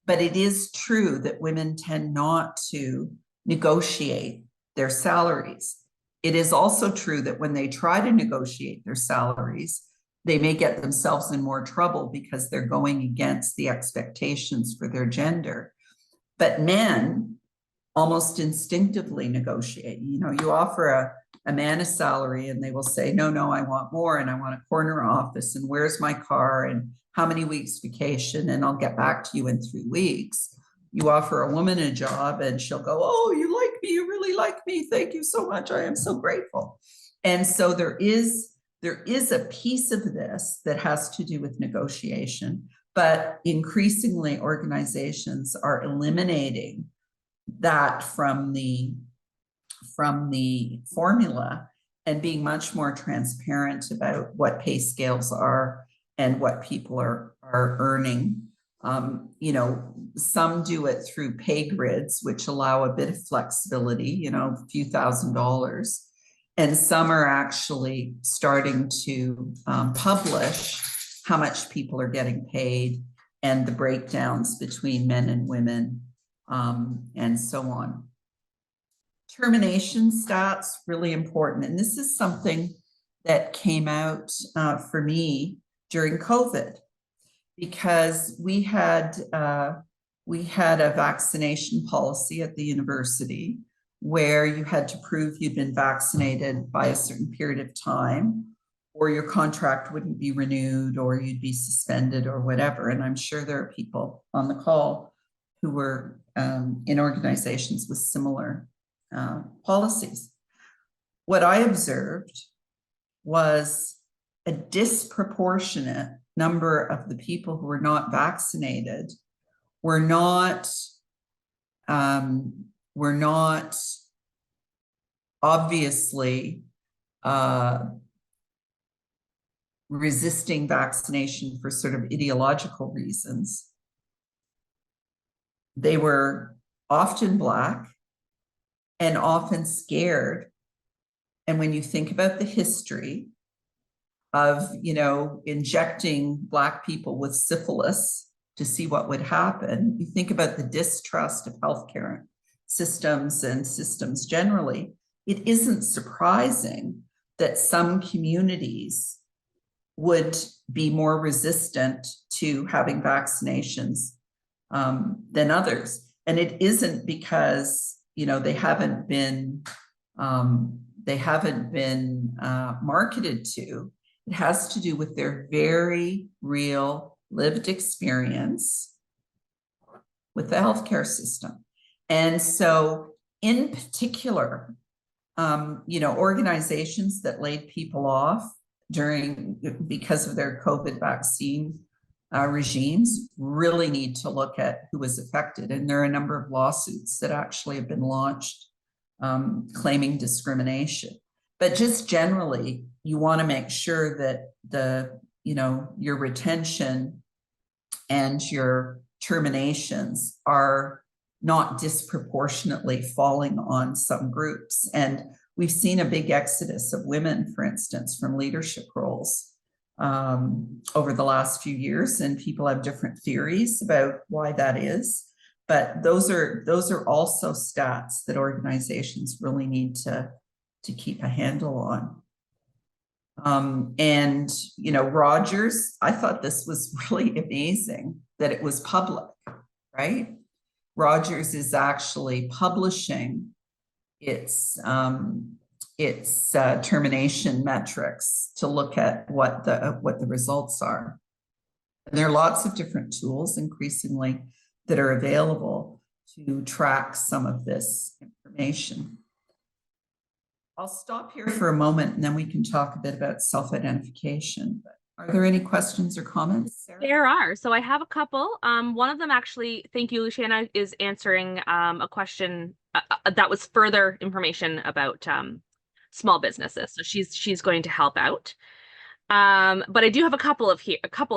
but it is true that women tend not to negotiate their salaries. It is also true that when they try to negotiate their salaries, they may get themselves in more trouble because they're going against the expectations for their gender. But men almost instinctively negotiate. You offer a man a salary and they will say, no, I want more, and I want a corner office, and where's my car, and how many weeks vacation, and I'll get back to you in 3 weeks. You offer a woman a job and she'll go, oh, you like me, you really like me, thank you so much, I am so grateful. And so there is there is a piece of this that has to do with negotiation, but increasingly organizations are eliminating that from the formula and being much more transparent about what pay scales are and what people are earning. You know, some do it through pay grids, which allow a bit of flexibility, you know, a few $1,000s. And some are actually starting to publish how much people are getting paid and the breakdowns between men and women, and so on. Termination stats, really important. And this is something that came out for me during COVID, because we had a vaccination policy at the university where you had to prove you'd been vaccinated by a certain period of time, or your contract wouldn't be renewed, or you'd be suspended or whatever. And I'm sure there are people on the call who were in organizations with similar policies. What I observed was a disproportionate number of the people who were not vaccinated were not obviously resisting vaccination for sort of ideological reasons. They were often Black and often scared. And when you think about the history of, you know, injecting Black people with syphilis to see what would happen, you think about the distrust of healthcare systems and systems generally, it isn't surprising that some communities would be more resistant to having vaccinations than others. And it isn't because, you know, they haven't been marketed to. It has to do with their very real lived experience with the healthcare system. And so in particular, you know, organizations that laid people off because of their COVID vaccine regimes really need to look at who was affected. And there are a number of lawsuits that actually have been launched claiming discrimination. But just generally, you want to make sure that your retention and your terminations are not disproportionately falling on some groups. And we've seen a big exodus of women, for instance, from leadership roles over the last few years, and people have different theories about why that is. But those are also stats that organizations really need to keep a handle on. And, you know, Rogers, I thought this was really amazing that it was public, right? Rogers is actually publishing its termination metrics to look at what the results are. And there are lots of different tools increasingly that are available to track some of this information. I'll stop here for a moment and then we can talk a bit about self-identification. Are there any questions or comments, Sarah? There are. So I have a couple. One of them actually, thank you, Luciana, is answering a question that was further information about small businesses. So she's going to help out. But I do have a couple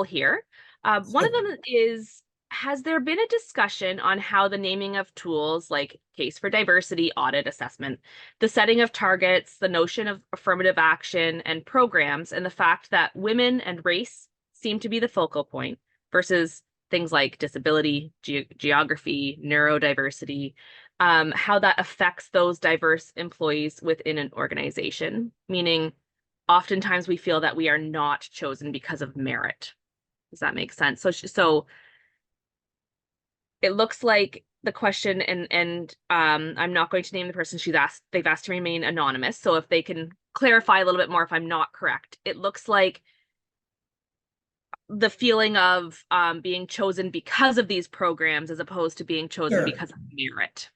here. One of them is, has there been a discussion on how the naming of tools like case for diversity, audit, assessment, the setting of targets, the notion of affirmative action and programs, and the fact that women and race seem to be the focal point versus things like disability, geography, neurodiversity, how that affects those diverse employees within an organization, meaning oftentimes we feel that we are not chosen because of merit. Does that make sense? So it looks like the question, and I'm not going to name the person they've asked to remain anonymous. So if they can clarify a little bit more if I'm not correct, it looks like the feeling of being chosen because of these programs as opposed to being chosen because of merit.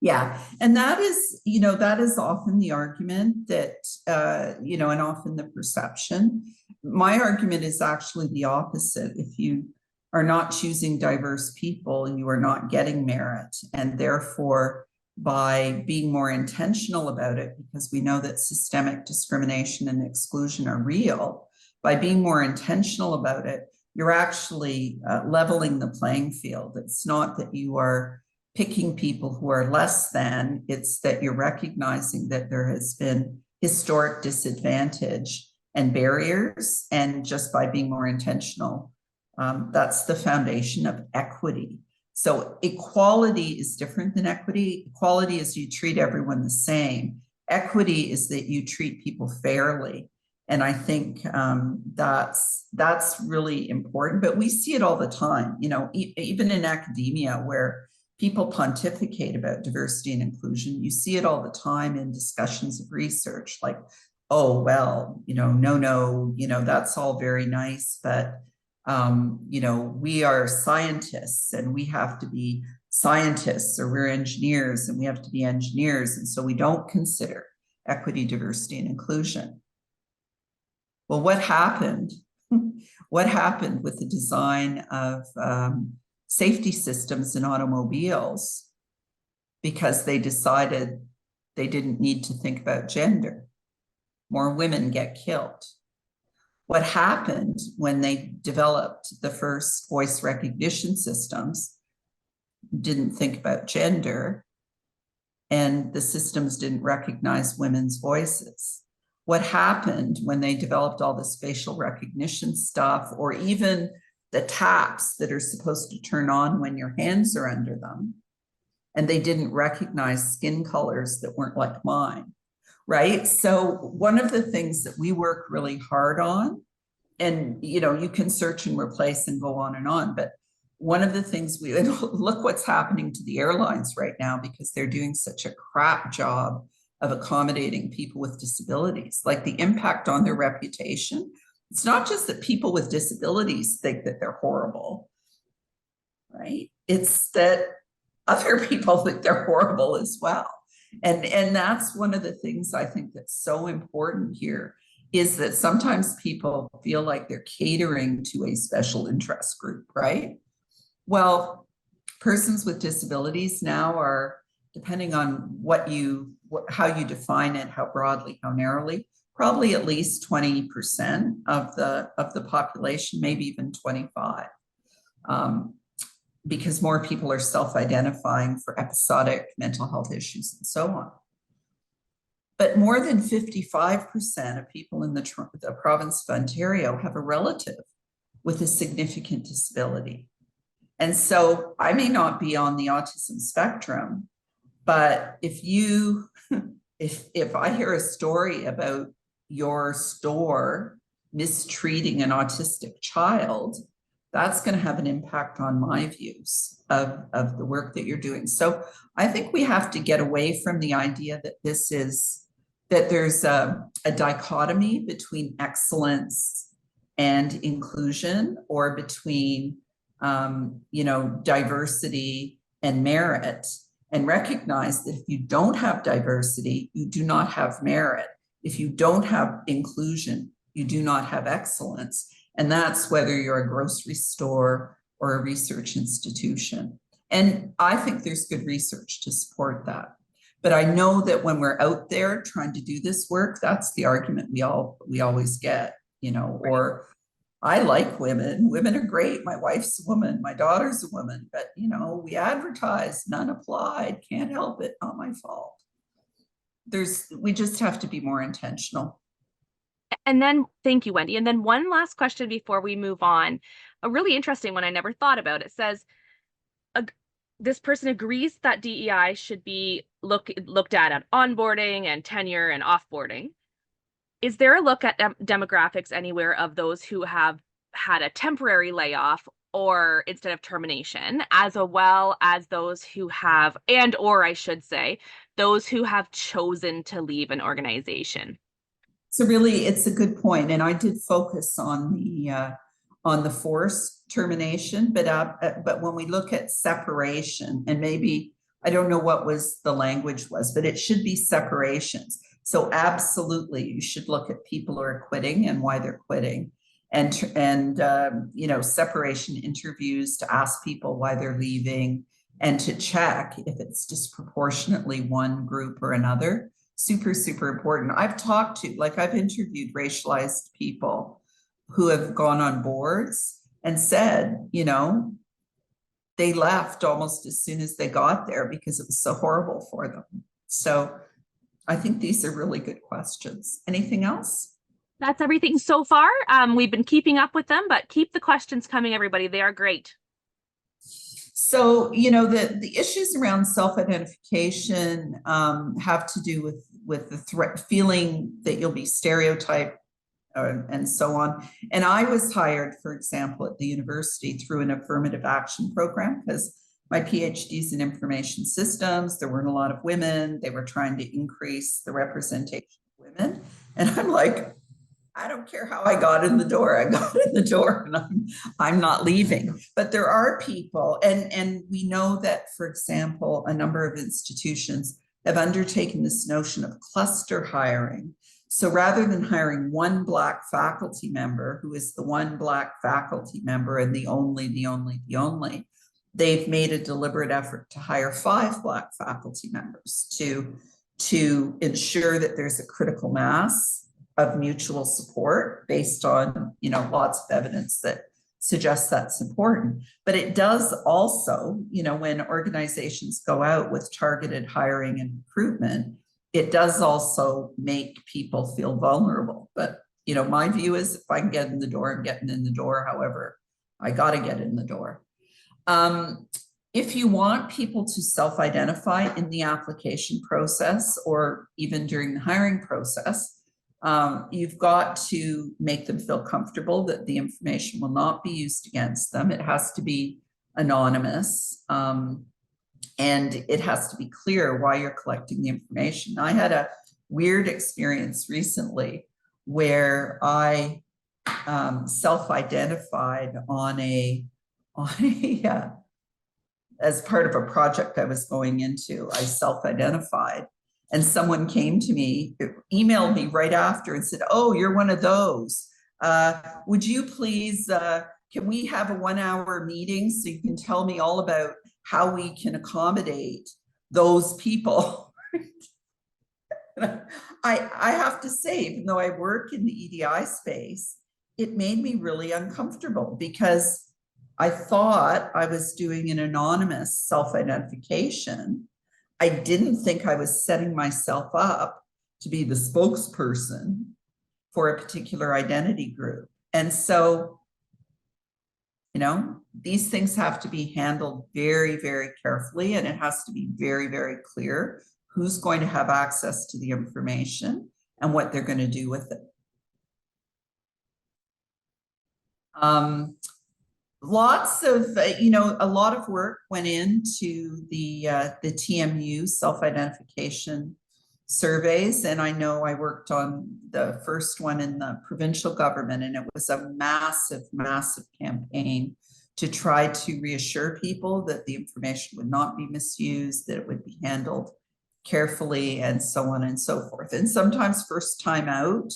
Yeah, and that is, that is often the argument that, and often the perception. My argument is actually the opposite. If you are not choosing diverse people, you are not getting merit. And therefore, by being more intentional about it, because we know that systemic discrimination and exclusion are real, by being more intentional about it, you're actually leveling the playing field. It's not that you are picking people who are less than, it's that you're recognizing that there has been historic disadvantage and barriers. And just by being more intentional, that's the foundation of equity. So equality is different than equity. Equality is you treat everyone the same. Equity is that you treat people fairly. And I think that's really important. But we see it all the time, even in academia, where people pontificate about diversity and inclusion. You see it all the time in discussions of research, like, oh, well, no, that's all very nice, but, we are scientists and we have to be scientists, or we're engineers and we have to be engineers. And so we don't consider equity, diversity, and inclusion. Well, what happened? What happened with the design of safety systems in automobiles because they decided they didn't need to think about gender? More women get killed. What happened when they developed the first voice recognition systems? Didn't think about gender, and the systems didn't recognize women's voices. What happened when they developed all this facial recognition stuff, or even the taps that are supposed to turn on when your hands are under them, and they didn't recognize skin colors that weren't like mine, right? So one of the things that we work really hard on, and you can search and replace and go on, but one of the things look what's happening to the airlines right now, because they're doing such a crap job of accommodating people with disabilities, like the impact on their reputation. It's not just that people with disabilities think that they're horrible, right? It's that other people think they're horrible as well. And that's one of the things I think that's so important here, is that sometimes people feel like they're catering to a special interest group, right? Well, persons with disabilities now are, depending on how you define it, how broadly, how narrowly, probably at least 20% of the population, maybe even 25, because more people are self-identifying for episodic mental health issues and so on. But more than 55% of people in the province of Ontario have a relative with a significant disability. And so I may not be on the autism spectrum, but if I hear a story about your store mistreating an autistic child, that's going to have an impact on my views of the work that you're doing. So I think we have to get away from the idea that there's a dichotomy between excellence and inclusion, or between diversity and merit, and recognize that if you don't have diversity, you do not have merit. If you don't have inclusion, you do not have excellence. And that's whether you're a grocery store or a research institution. And I think there's good research to support that. But I know that when we're out there trying to do this work, that's the argument we always get, or I like women. Women are great. My wife's a woman. My daughter's a woman. But, we advertise, none applied. Can't help it. Not my fault. We just have to be more intentional. And then, thank you, Wendy. And then one last question before we move on. A really interesting one I never thought about. It says, this person agrees that DEI should be looked at onboarding and tenure and offboarding. Is there a look at demographics anywhere of those who have had a temporary layoff or instead of termination, as well as those who have, or I should say, those who have chosen to leave an organization? So really, it's a good point. And I did focus on the forced termination, but when we look at separation, and maybe I don't know what was the language was, but it should be separations. So absolutely, you should look at people who are quitting and why they're quitting, and you know, separation interviews to ask people why they're leaving and to check if it's disproportionately one group or another. Super, super important. I've talked to, like, I've interviewed racialized people who have gone on boards and said, you know, they left almost as soon as they got there because it was so horrible for them. So I think these are really good questions. Anything else? That's everything so far. We've been keeping up with them, but keep the questions coming, everybody. They are great. So, you know, the issues around self-identification have to do with the threat, feeling that you'll be stereotyped and so on. And I was hired, for example, at the university through an affirmative action program because my PhD is in information systems. There weren't a lot of women. They were trying to increase the representation of women. And I'm like, I don't care how I got in the door. I got in the door and I'm not leaving. But there are people, and we know that, for example, a number of institutions have undertaken this notion of cluster hiring. So rather than hiring one Black faculty member who is the one Black faculty member and the only, they've made a deliberate effort to hire 5 Black faculty members to ensure that there's a critical mass of mutual support based on, you know, lots of evidence that suggests that's important. But it does also, you know, when organizations go out with targeted hiring and recruitment, it does also make people feel vulnerable. But, you know, my view is if I can get in the door, I'm getting in the door. However, I got to get in the door. If you want people to self-identify in the application process or even during the hiring process, you've got to make them feel comfortable that the information will not be used against them. It has to be anonymous. And it has to be clear why you're collecting the information. I had a weird experience recently where I self-identified as part of a project I was going into. I self-identified, and someone came to me, emailed me right after and said, "Oh, you're one of those. Would you please, can we have a 1-hour meeting so you can tell me all about how we can accommodate those people?" I have to say, even though I work in the EDI space, it made me really uncomfortable because I thought I was doing an anonymous self-identification. I didn't think I was setting myself up to be the spokesperson for a particular identity group. And so, you know, these things have to be handled very, very carefully, and it has to be very, very clear who's going to have access to the information and what they're going to do with it. Lots of, you know, a lot of work went into the TMU self-identification surveys. And I know I worked on the first one in the provincial government, and it was a massive, massive campaign to try to reassure people that the information would not be misused, that it would be handled carefully, and so on and so forth. And sometimes first time out,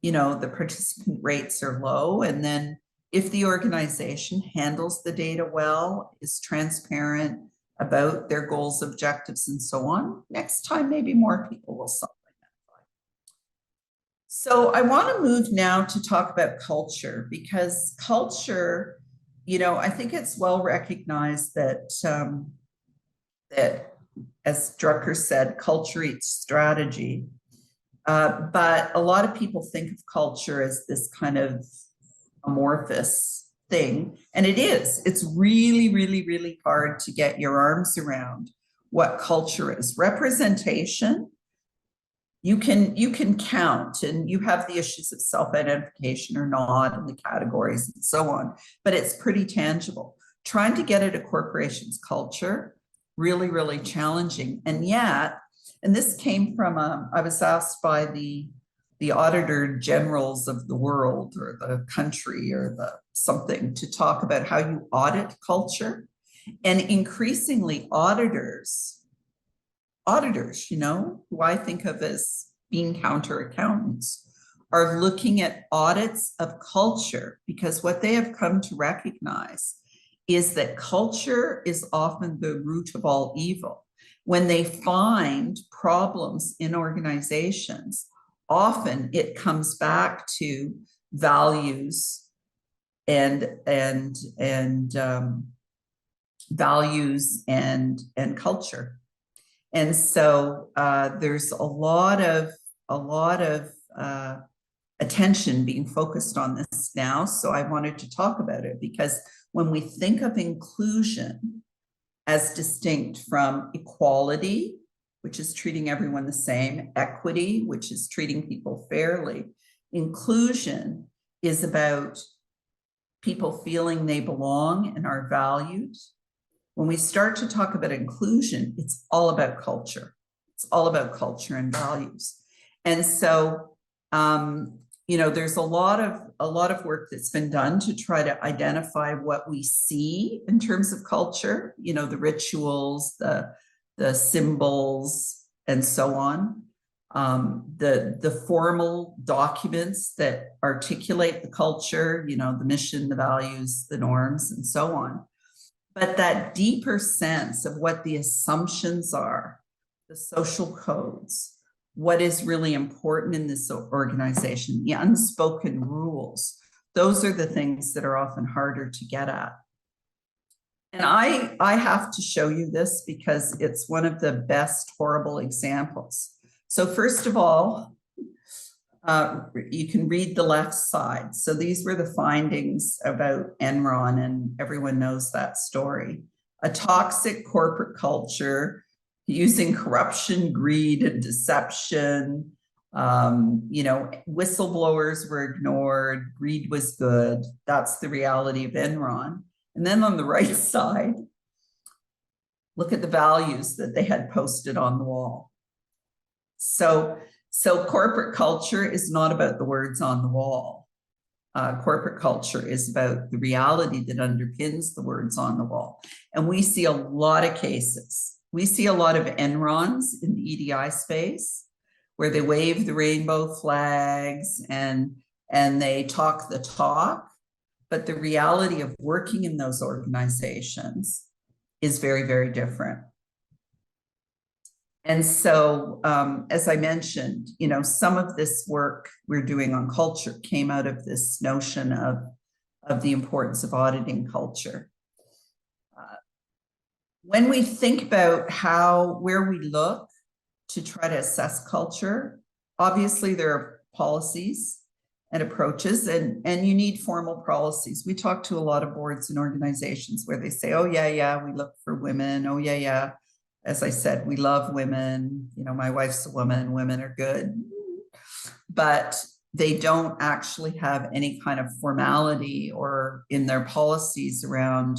you know, the participant rates are low, and then if the organization handles the data well, is transparent about their goals, objectives, and so on, next time maybe more people will self-identify. So I want to move now to talk about culture, because culture, you know, I think it's well recognized that that, as Drucker said, culture eats strategy. But a lot of people think of culture as this kind of amorphous thing, and it is. It's really, really, really hard to get your arms around what culture is. Representation, you can count, and you have the issues of self-identification or not, and the categories and so on, but it's pretty tangible. Trying to get at a corporation's culture, really, really challenging. And yet, and this came from, I was asked by the auditor generals of the world or the country or the something to talk about how you audit culture. And increasingly auditors, who I think of as being counter accountants, are looking at audits of culture, because what they have come to recognize is that culture is often the root of all evil. When they find problems in organizations, often it comes back to values and culture. And so there's a lot of attention being focused on this now. So I wanted to talk about it, because when we think of inclusion as distinct from equality, which is treating everyone the same, equity, which is treating people fairly, inclusion is about people feeling they belong and are valued. When we start to talk about inclusion, it's all about culture. It's all about culture and values. And so, there's a lot of work that's been done to try to identify what we see in terms of culture, the rituals, the symbols, and so on. The formal documents that articulate the culture, the mission, the values, the norms, and so on. But that deeper sense of what the assumptions are, the social codes, what is really important in this organization, the unspoken rules, those are the things that are often harder to get at. And I have to show you this because it's one of the best horrible examples. So first of all, you can read the left side. So these were the findings about Enron, and everyone knows that story. A toxic corporate culture using corruption, greed, and deception. Whistleblowers were ignored. Greed was good. That's the reality of Enron. And then on the right side, look at the values that they had posted on the wall. So corporate culture is not about the words on the wall. Corporate culture is about the reality that underpins the words on the wall. And we see a lot of cases. We see a lot of Enrons in the EDI space where they wave the rainbow flags and they talk the talk, but the reality of working in those organizations is very, very different. And so, as I mentioned, some of this work we're doing on culture came out of this notion of the importance of auditing culture. When we think about where we look to try to assess culture, obviously there are policies and approaches, and you need formal policies. We talk to a lot of boards and organizations where they say, oh yeah, we look for women. Oh yeah. As I said, we love women. My wife's a woman, women are good. But they don't actually have any kind of formality or in their policies around,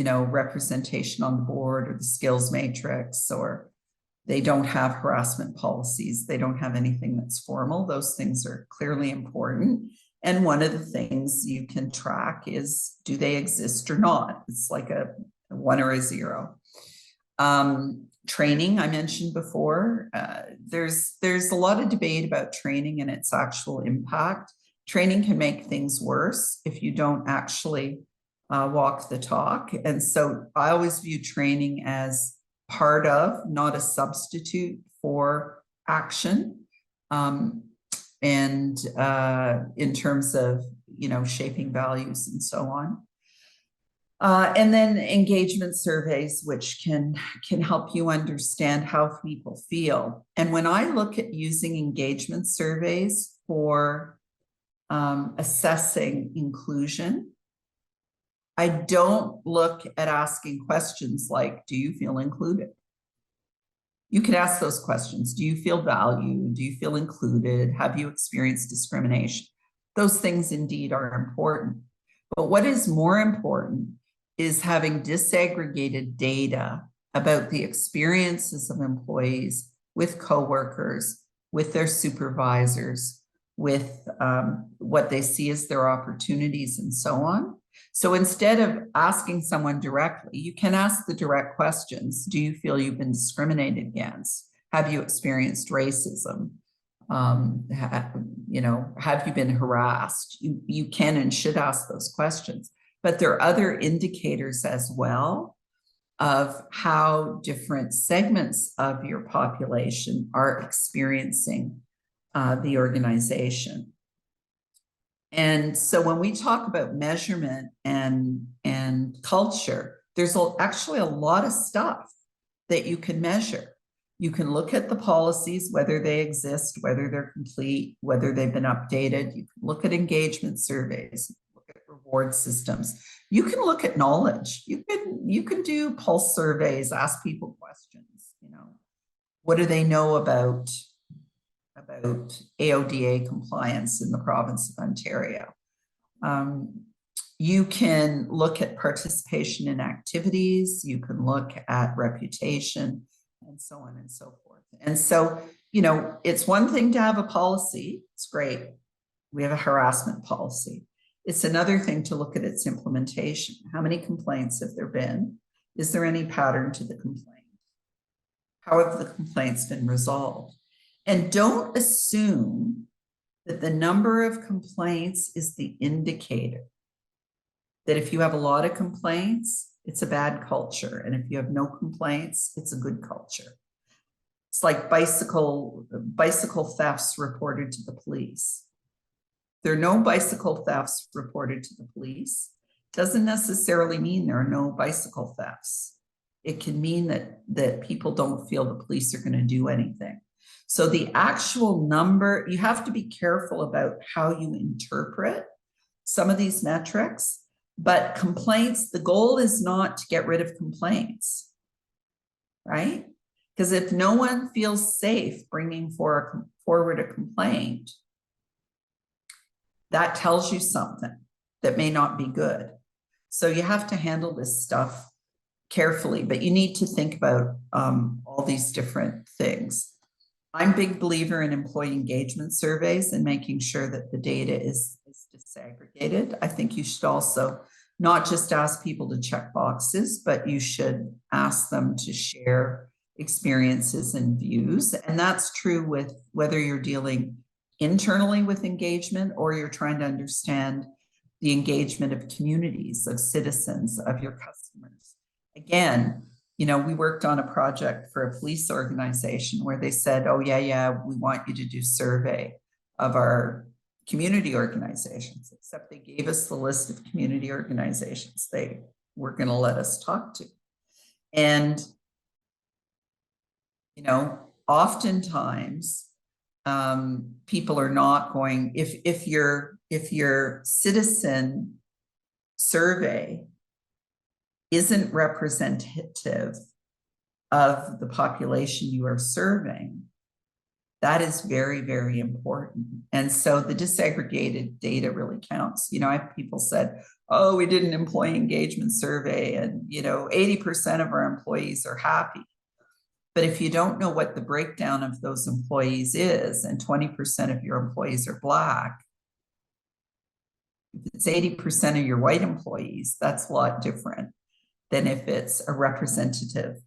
representation on the board or the skills matrix, or they don't have harassment policies. They don't have anything that's formal. Those things are clearly important. And one of the things you can track is, do they exist or not? It's like a 1 or a 0. Training, I mentioned before, there's a lot of debate about training and its actual impact. Training can make things worse if you don't actually walk the talk. And so I always view training as part of, not a substitute for action. And in terms of, shaping values and so on. And then engagement surveys, which can help you understand how people feel. And when I look at using engagement surveys for assessing inclusion, I don't look at asking questions like, do you feel included? You can ask those questions. Do you feel valued? Do you feel included? Have you experienced discrimination? Those things indeed are important. But what is more important is having disaggregated data about the experiences of employees with coworkers, with their supervisors, with what they see as their opportunities and so on. So instead of asking someone directly, you can ask the direct questions. Do you feel you've been discriminated against? Have you experienced racism? You know, have you been harassed? You can and should ask those questions. But there are other indicators as well of how different segments of your population are experiencing the organization. And so when we talk about measurement and culture, there's actually a lot of stuff that you can measure. You can look at the policies, whether they exist, whether they're complete, whether they've been updated. You can look at engagement surveys, look at reward systems. You can look at knowledge. You can do pulse surveys, ask people questions, you know, what do they know about AODA compliance in the province of Ontario. You can look at participation in activities, you can look at reputation, and so on and so forth. And so, you know, it's one thing to have a policy, it's great. We have a harassment policy. It's another thing to look at its implementation. How many complaints have there been? Is there any pattern to the complaint? How have the complaints been resolved? And don't assume that the number of complaints is the indicator. That if you have a lot of complaints, it's a bad culture. And if you have no complaints, it's a good culture. It's like bicycle thefts reported to the police. There are no bicycle thefts reported to the police. Doesn't necessarily mean there are no bicycle thefts. It can mean that people don't feel the police are going to do anything. So the actual number, you have to be careful about how you interpret some of these metrics, but complaints, the goal is not to get rid of complaints, right? Because if no one feels safe bringing forward a complaint, that tells you something that may not be good. So you have to handle this stuff carefully, but you need to think about all these different things. I'm a big believer in employee engagement surveys and making sure that the data is disaggregated. I think you should also not just ask people to check boxes, but you should ask them to share experiences and views. And that's true with whether you're dealing internally with engagement or you're trying to understand the engagement of communities, of citizens, of your customers. Again, you know, we worked on a project for a police organization where they said, oh, yeah, we want you to do survey of our community organizations, except they gave us the list of community organizations they were going to let us talk to. And, you know, oftentimes people are not going, if your citizen survey isn't representative of the population you are serving, that is very, very important. And so the disaggregated data really counts. You know, people said, oh, we did an employee engagement survey and, you know, 80% of our employees are happy. But if you don't know what the breakdown of those employees is, and 20% of your employees are Black, if it's 80% of your white employees, that's a lot different than if it's a representative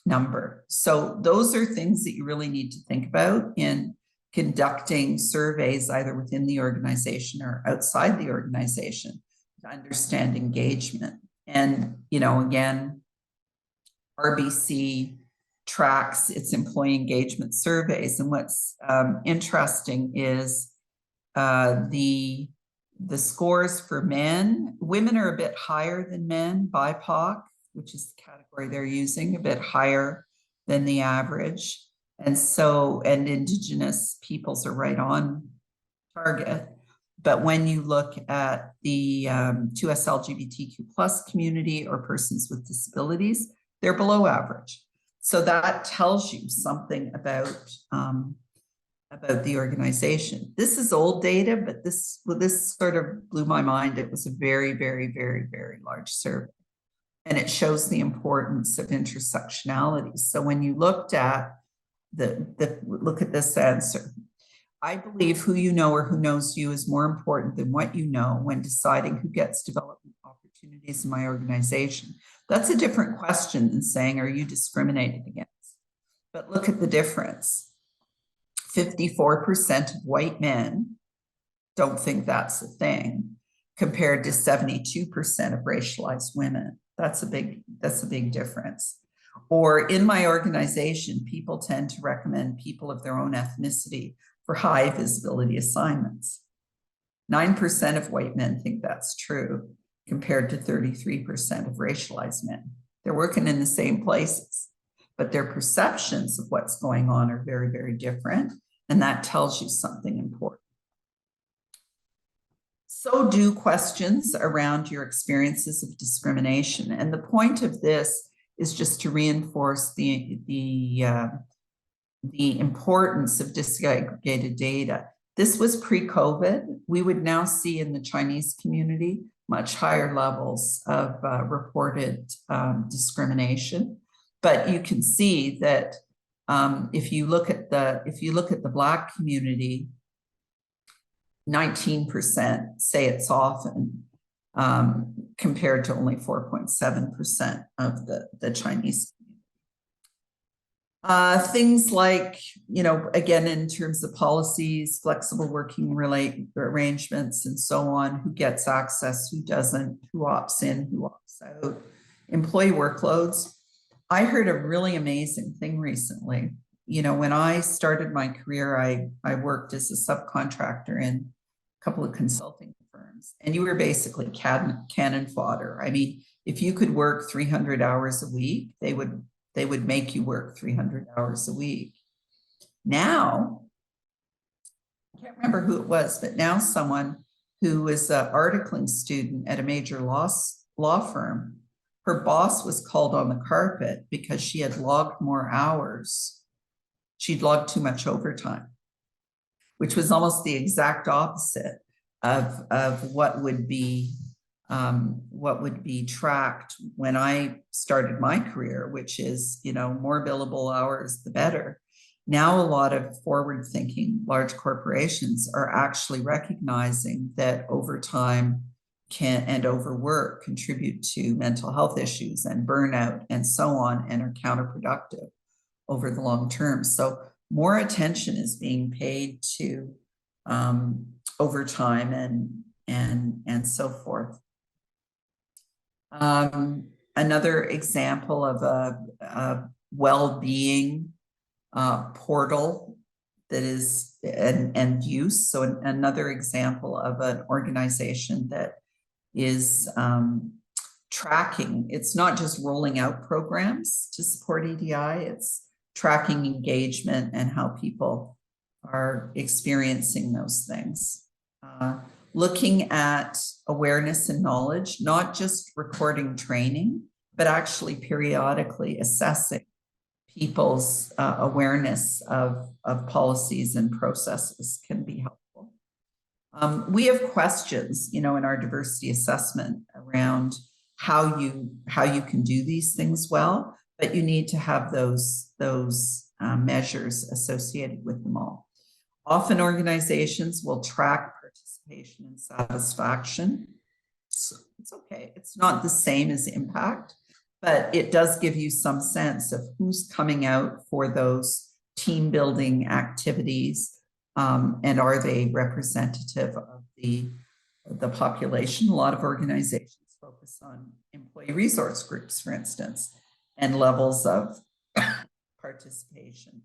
number. So those are things that you really need to think about in conducting surveys either within the organization or outside the organization to understand engagement. And, you know, again, RBC tracks its employee engagement surveys. And what's interesting is the scores for women are a bit higher than men, BIPOC, which is the category they're using, a bit higher than the average. And so, and Indigenous peoples are right on target. But when you look at the 2S LGBTQ+ community or persons with disabilities, they're below average. So that tells you something about the organization. This is old data, but this sort of blew my mind. It was a very, very, very, very large survey. And it shows the importance of intersectionality. So when you looked at look at this answer, I believe who you know or who knows you is more important than what you know when deciding who gets development opportunities in my organization. That's a different question than saying, are you discriminated against? But look at the difference. 54% of white men don't think that's a thing, compared to 72% of racialized women. That's a big difference. Or in my organization, people tend to recommend people of their own ethnicity for high visibility assignments. 9% of white men think that's true, compared to 33% of racialized men. They're working in the same places, but their perceptions of what's going on are very, very different. And that tells you something important. So do questions around your experiences of discrimination. And the point of this is just to reinforce the importance of disaggregated data. This was pre-COVID. We would now see in the Chinese community much higher levels of reported discrimination. But you can see that if you look at the Black community, 19% say it's often, compared to only 4.7% of the Chinese community. Things like, again, in terms of policies, flexible working arrangements and so on, who gets access, who doesn't, who opts in, who opts out, employee workloads. I heard a really amazing thing recently. When I started my career, I worked as a subcontractor in a couple of consulting firms, and you were basically cannon fodder. I mean, if you could work 300 hours a week, they would make you work 300 hours a week. Now, I can't remember who it was, but now someone who was an articling student at a major law firm, her boss was called on the carpet because she had logged more hours. She'd logged too much overtime, which was almost the exact opposite of what would be tracked when I started my career, which is, more billable hours, the better. Now, a lot of forward-thinking large corporations are actually recognizing that overtime and overwork contribute to mental health issues and burnout and so on, and are counterproductive over the long term. So more attention is being paid to overtime and so forth. Another example of a well-being portal that is and use. So another example of an organization that is tracking. It's not just rolling out programs to support EDI, it's tracking engagement and how people are experiencing those things. Looking at awareness and knowledge, not just recording training, but actually periodically assessing people's awareness of policies and processes can be helpful. We have questions, in our diversity assessment around how you can do these things well, but you need to have those measures associated with them all. Often organizations will track participation and satisfaction. So it's okay. It's not the same as impact, but it does give you some sense of who's coming out for those team building activities, and are they representative of the population. A lot of organizations focus on employee resource groups, for instance, and levels of participation.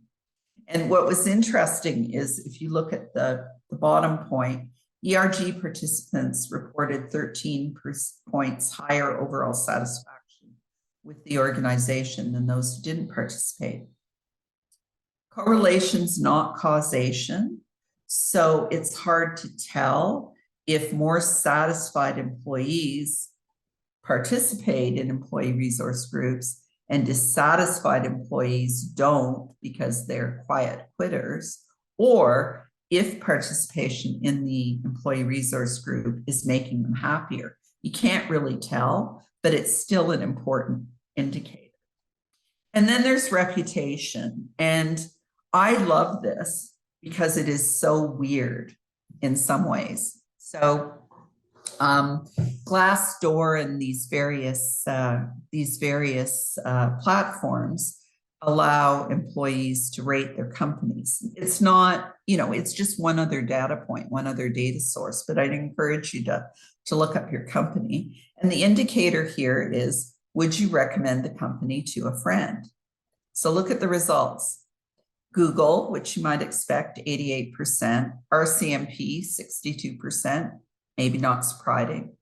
And what was interesting is if you look at the bottom point, ERG participants reported 13 points higher overall satisfaction with the organization than those who didn't participate. Correlation's not causation, so it's hard to tell if more satisfied employees participate in employee resource groups and dissatisfied employees don't because they're quiet quitters, or if participation in the employee resource group is making them happier. You can't really tell, but it's still an important indicator. And then there's reputation. And I love this because it is so weird in some ways. So Glassdoor and these various platforms allow employees to rate their companies. It's not, it's just one other data point, one other data source, but I'd encourage you to look up your company. And the indicator here is, would you recommend the company to a friend? So look at the results. Google, which you might expect, 88%, RCMP, 62%, maybe not surprising.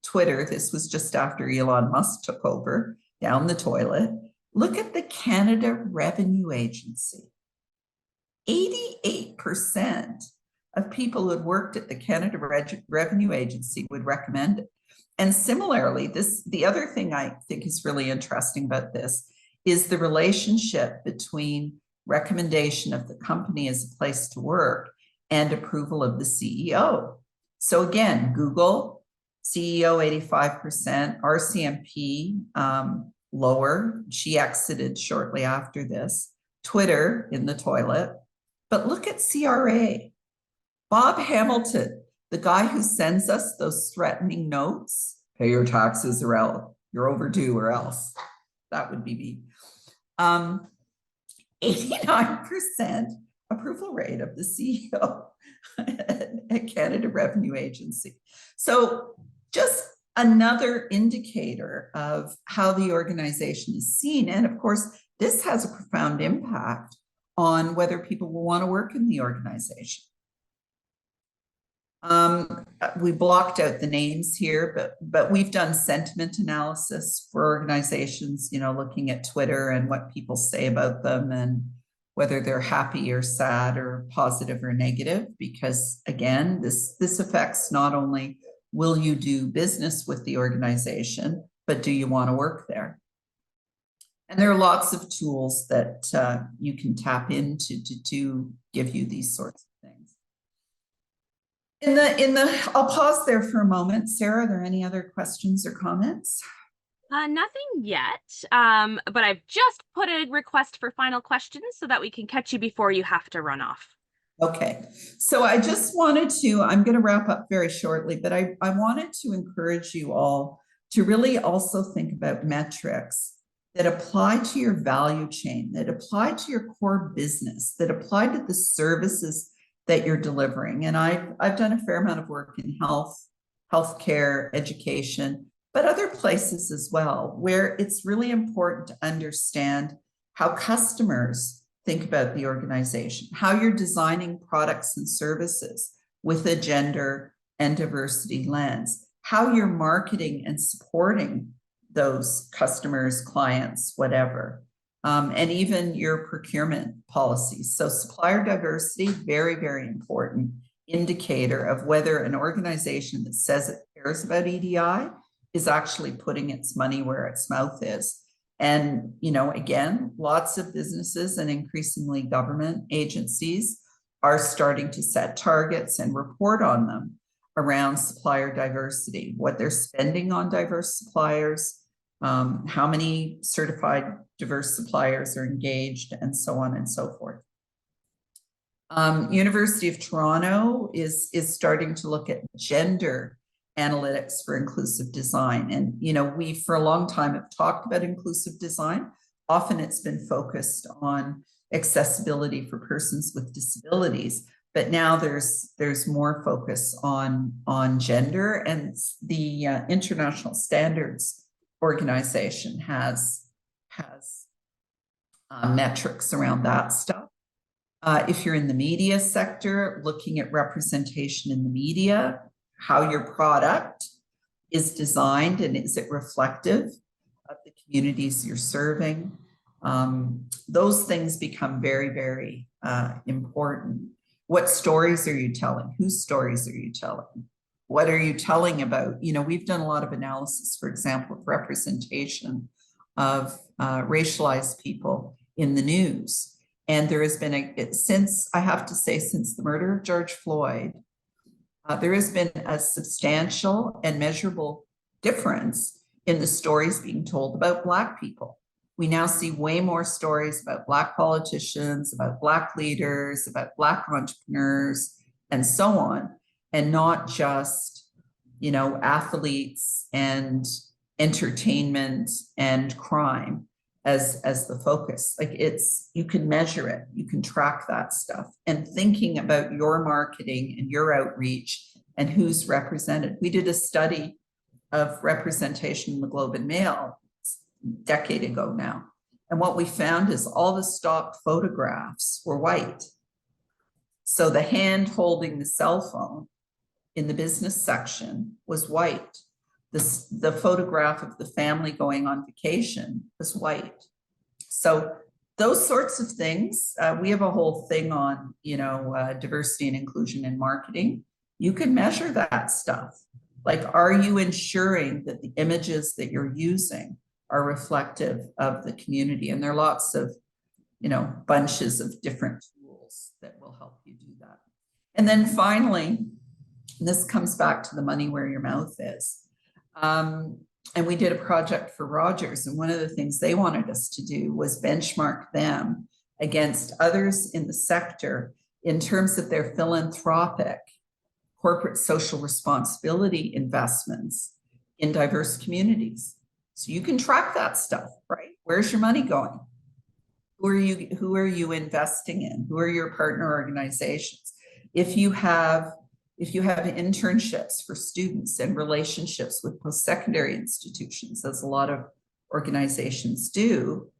Twitter, this was just after Elon Musk took over, down the toilet. Look at the Canada Revenue Agency. 88% of people who had worked at the Canada Revenue Agency would recommend it. And similarly, the other thing I think is really interesting about this is the relationship between recommendation of the company as a place to work and approval of the CEO. So again, Google, CEO 85%, RCMP lower. She exited shortly after this. Twitter in the toilet. But look at CRA. Bob Hamilton, the guy who sends us those threatening notes, pay your taxes or else, you're overdue or else. That would be me. 89% approval rate of the CEO at Canada Revenue Agency. So just another indicator of how the organization is seen. And of course, this has a profound impact on whether people will want to work in the organization. We blocked out the names here, but we've done sentiment analysis for organizations, looking at Twitter and what people say about them and whether they're happy or sad or positive or negative, because again, this affects not only will you do business with the organization, but do you want to work there? And there are lots of tools that you can tap into to give you these sorts of things. I'll pause there for a moment. Sarah, are there any other questions or comments? Nothing yet, but I've just put a request for final questions so that we can catch you before you have to run off. Okay, so I just wanted to, I'm going to wrap up very shortly, but I wanted to encourage you all to really also think about metrics that apply to your value chain, that apply to your core business, that apply to the services that you're delivering. And I've done a fair amount of work in healthcare, education, but other places as well, where it's really important to understand how customers think about the organization, how you're designing products and services with a gender and diversity lens, how you're marketing and supporting those customers, clients, whatever, and even your procurement policies. So supplier diversity, very, very important indicator of whether an organization that says it cares about EDI is actually putting its money where its mouth is. And, again, lots of businesses and increasingly government agencies are starting to set targets and report on them around supplier diversity, what they're spending on diverse suppliers, how many certified diverse suppliers are engaged, and so on and so forth. University of Toronto is starting to look at gender analytics for inclusive design. And, we for a long time have talked about inclusive design. Often it's been focused on accessibility for persons with disabilities, but now there's more focus on gender, and the International Standards Organization has metrics around that stuff. If you're in the media sector, looking at representation in the media, how your product is designed and is it reflective of the communities you're serving. Those things become very, very important. What stories are you telling? Whose stories are you telling? What are you telling about? We've done a lot of analysis, for example, of representation of racialized people in the news. And there has been since the murder of George Floyd, there has been a substantial and measurable difference in the stories being told about Black people. We now see way more stories about Black politicians, about Black leaders, about Black entrepreneurs, and so on, and not just, you know, athletes and entertainment and crime as the focus. Like, it's, you can measure it, you can track that stuff, and thinking about your marketing and your outreach and who's represented. We did a study of representation in the Globe and Mail a decade ago now. And what we found is all the stock photographs were white. So the hand holding the cell phone in the business section was white. The photograph of the family going on vacation was white. So those sorts of things, we have a whole thing on, you know, diversity and inclusion in marketing. You can measure that stuff. Like, are you ensuring that the images that you're using are reflective of the community? And there are lots of, you know, bunches of different tools that will help you do that. And then finally, this comes back to the money where your mouth is. And we did a project for Rogers, and one of the things they wanted us to do was benchmark them against others in the sector in terms of their philanthropic corporate social responsibility investments in diverse communities. So you can track that stuff, right? Where's your money going? Who are you investing in? Who are your partner organizations? If you have internships for students and relationships with post-secondary institutions, as a lot of organizations do,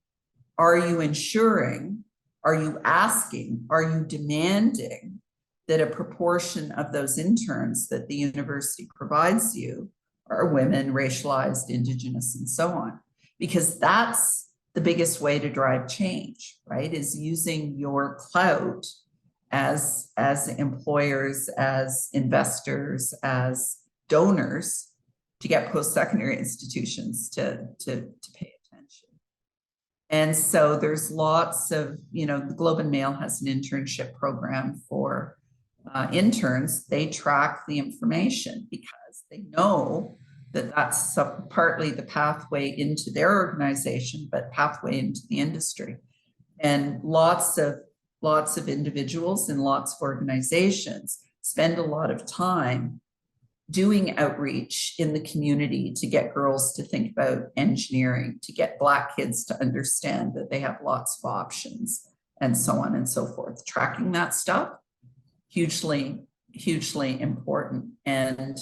are you ensuring, are you asking, are you demanding that a proportion of those interns that the university provides you are women, racialized, Indigenous, and so on? Because that's the biggest way to drive change, right? Is using your clout as employers, as investors, as donors to get post-secondary institutions to pay attention. And so there's lots of, you know, the Globe and Mail has an internship program for interns. They track the information because they know that that's partly the pathway into their organization, but pathway into the industry. And lots of individuals and lots of organizations spend a lot of time doing outreach in the community to get girls to think about engineering, to get Black kids to understand that they have lots of options, and so on and so forth. Tracking that stuff, hugely, hugely important. And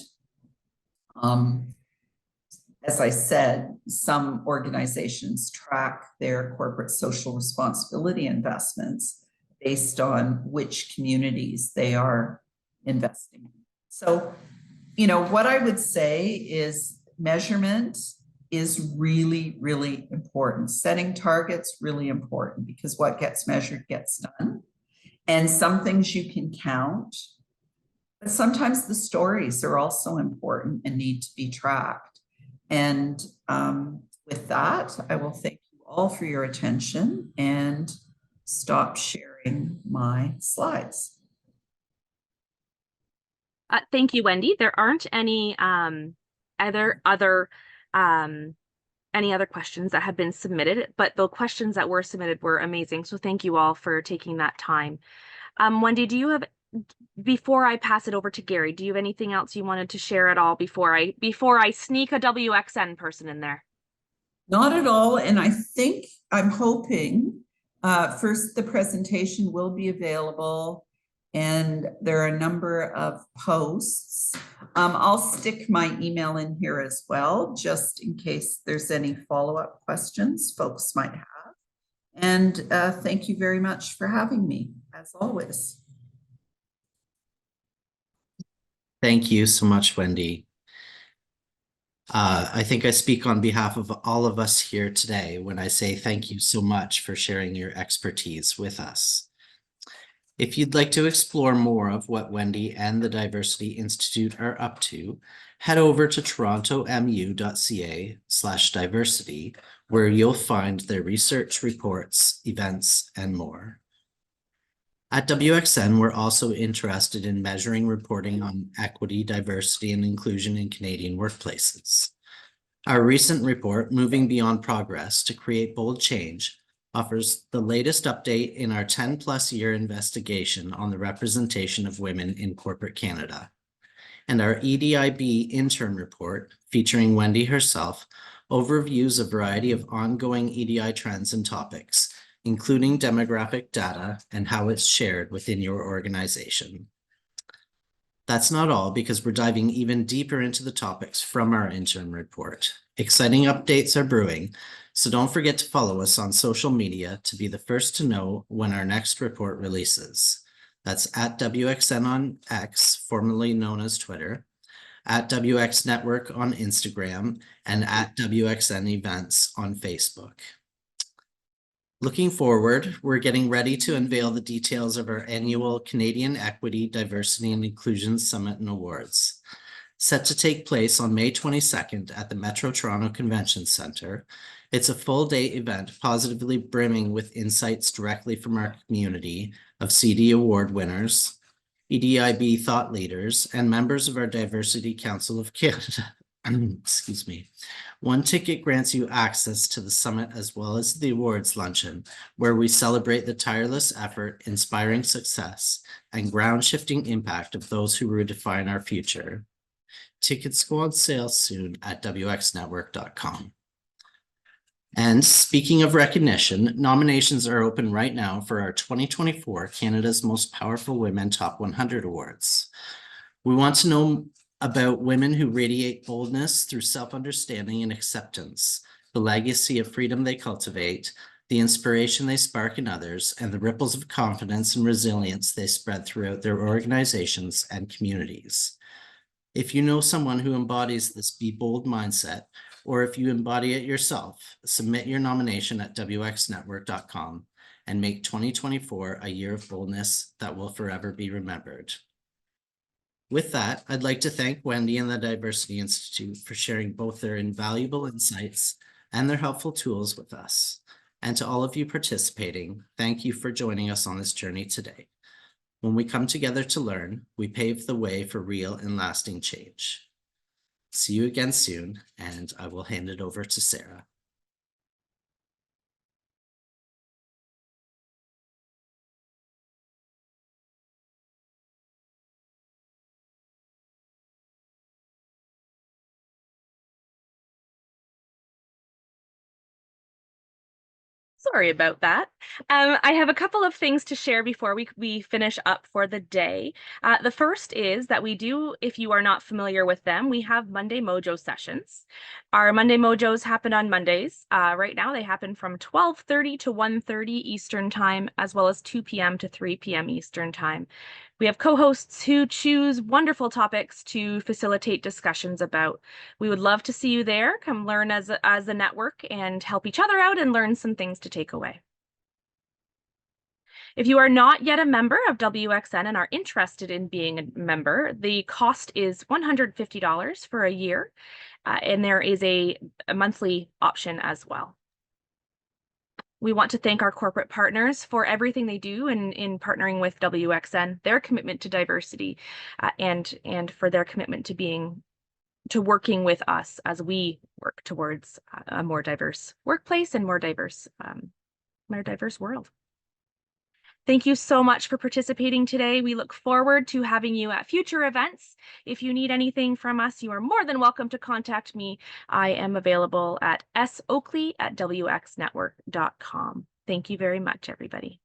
as I said, some organizations track their corporate social responsibility investments based on which communities they are investing in. So, you know, what I would say is measurement is really, really important. Setting targets, really important, because what gets measured gets done. And some things you can count, but sometimes the stories are also important and need to be tracked. And with that, I will thank you all for your attention and stop sharing my slides. Thank you, Wendy. There aren't any other questions that have been submitted, but the questions that were submitted were amazing. So thank you all for taking that time. Wendy, do you have, before I pass it over to Gary, do you have anything else you wanted to share at all before I sneak a WXN person in there? Not at all. And I think, I'm hoping, first, the presentation will be available, and there are a number of posts. I'll stick my email in here as well, just in case there's any follow-up questions folks might have. And thank you very much for having me, as always. Thank you so much, Wendy. I think I speak on behalf of all of us here today when I say thank you so much for sharing your expertise with us. If you'd like to explore more of what Wendy and the Diversity Institute are up to, head over to torontomu.ca/diversity, where you'll find their research, reports, events, and more. At WXN, we're also interested in measuring reporting on equity, diversity, and inclusion in Canadian workplaces. Our recent report, Moving Beyond Progress to Create Bold Change, offers the latest update in our 10-plus year investigation on the representation of women in corporate Canada. And our EDIB intern report, featuring Wendy herself, overviews a variety of ongoing EDI trends and topics, including demographic data and how it's shared within your organization. That's not all, because we're diving even deeper into the topics from our intern report. Exciting updates are brewing, so don't forget to follow us on social media to be the first to know when our next report releases. That's at WXN on X, formerly known as Twitter, at WX Network on Instagram, and at WXN Events on Facebook. Looking forward, we're getting ready to unveil the details of our annual Canadian Equity, Diversity, and Inclusion Summit and Awards. Set to take place on May 22nd at the Metro Toronto Convention Centre. It's a full-day event positively brimming with insights directly from our community of CD Award winners, EDIB thought leaders, and members of our Diversity Council of Canada. Excuse me. One ticket grants you access to the summit as well as the awards luncheon, where we celebrate the tireless effort, inspiring success, and ground-shifting impact of those who redefine our future. Tickets go on sale soon at wxnetwork.com. And speaking of recognition, nominations are open right now for our 2024 Canada's Most Powerful Women Top 100 Awards. We want to know about women who radiate boldness through self-understanding and acceptance, the legacy of freedom they cultivate, the inspiration they spark in others, and the ripples of confidence and resilience they spread throughout their organizations and communities. If you know someone who embodies this Be Bold mindset, or if you embody it yourself, submit your nomination at wxnetwork.com and make 2024 a year of boldness that will forever be remembered. With that, I'd like to thank Wendy and the Diversity Institute for sharing both their invaluable insights and their helpful tools with us. And to all of you participating, thank you for joining us on this journey today. When we come together to learn, we pave the way for real and lasting change. See you again soon, and I will hand it over to Sarah. Sorry about that. I have a couple of things to share before we finish up for the day. The first is that we do, if you are not familiar with them, we have Monday Mojo sessions. Our Monday Mojos happen on Mondays. Right now they happen from 12:30 to 1:30 Eastern Time, as well as 2 p.m. to 3 p.m. Eastern Time. We have co-hosts who choose wonderful topics to facilitate discussions about. We would love to see you there. Come learn as a network and help each other out and learn some things to take away. If you are not yet a member of WXN and are interested in being a member, the cost is $150 for a year, and there is a monthly option as well. We want to thank our corporate partners for everything they do in partnering with WXN, their commitment to diversity, and for their commitment to working with us as we work towards a more diverse workplace and more diverse world. Thank you so much for participating today. We look forward to having you at future events. If you need anything from us, you are more than welcome to contact me. I am available at soakley@wxnetwork.com. Thank you very much, everybody.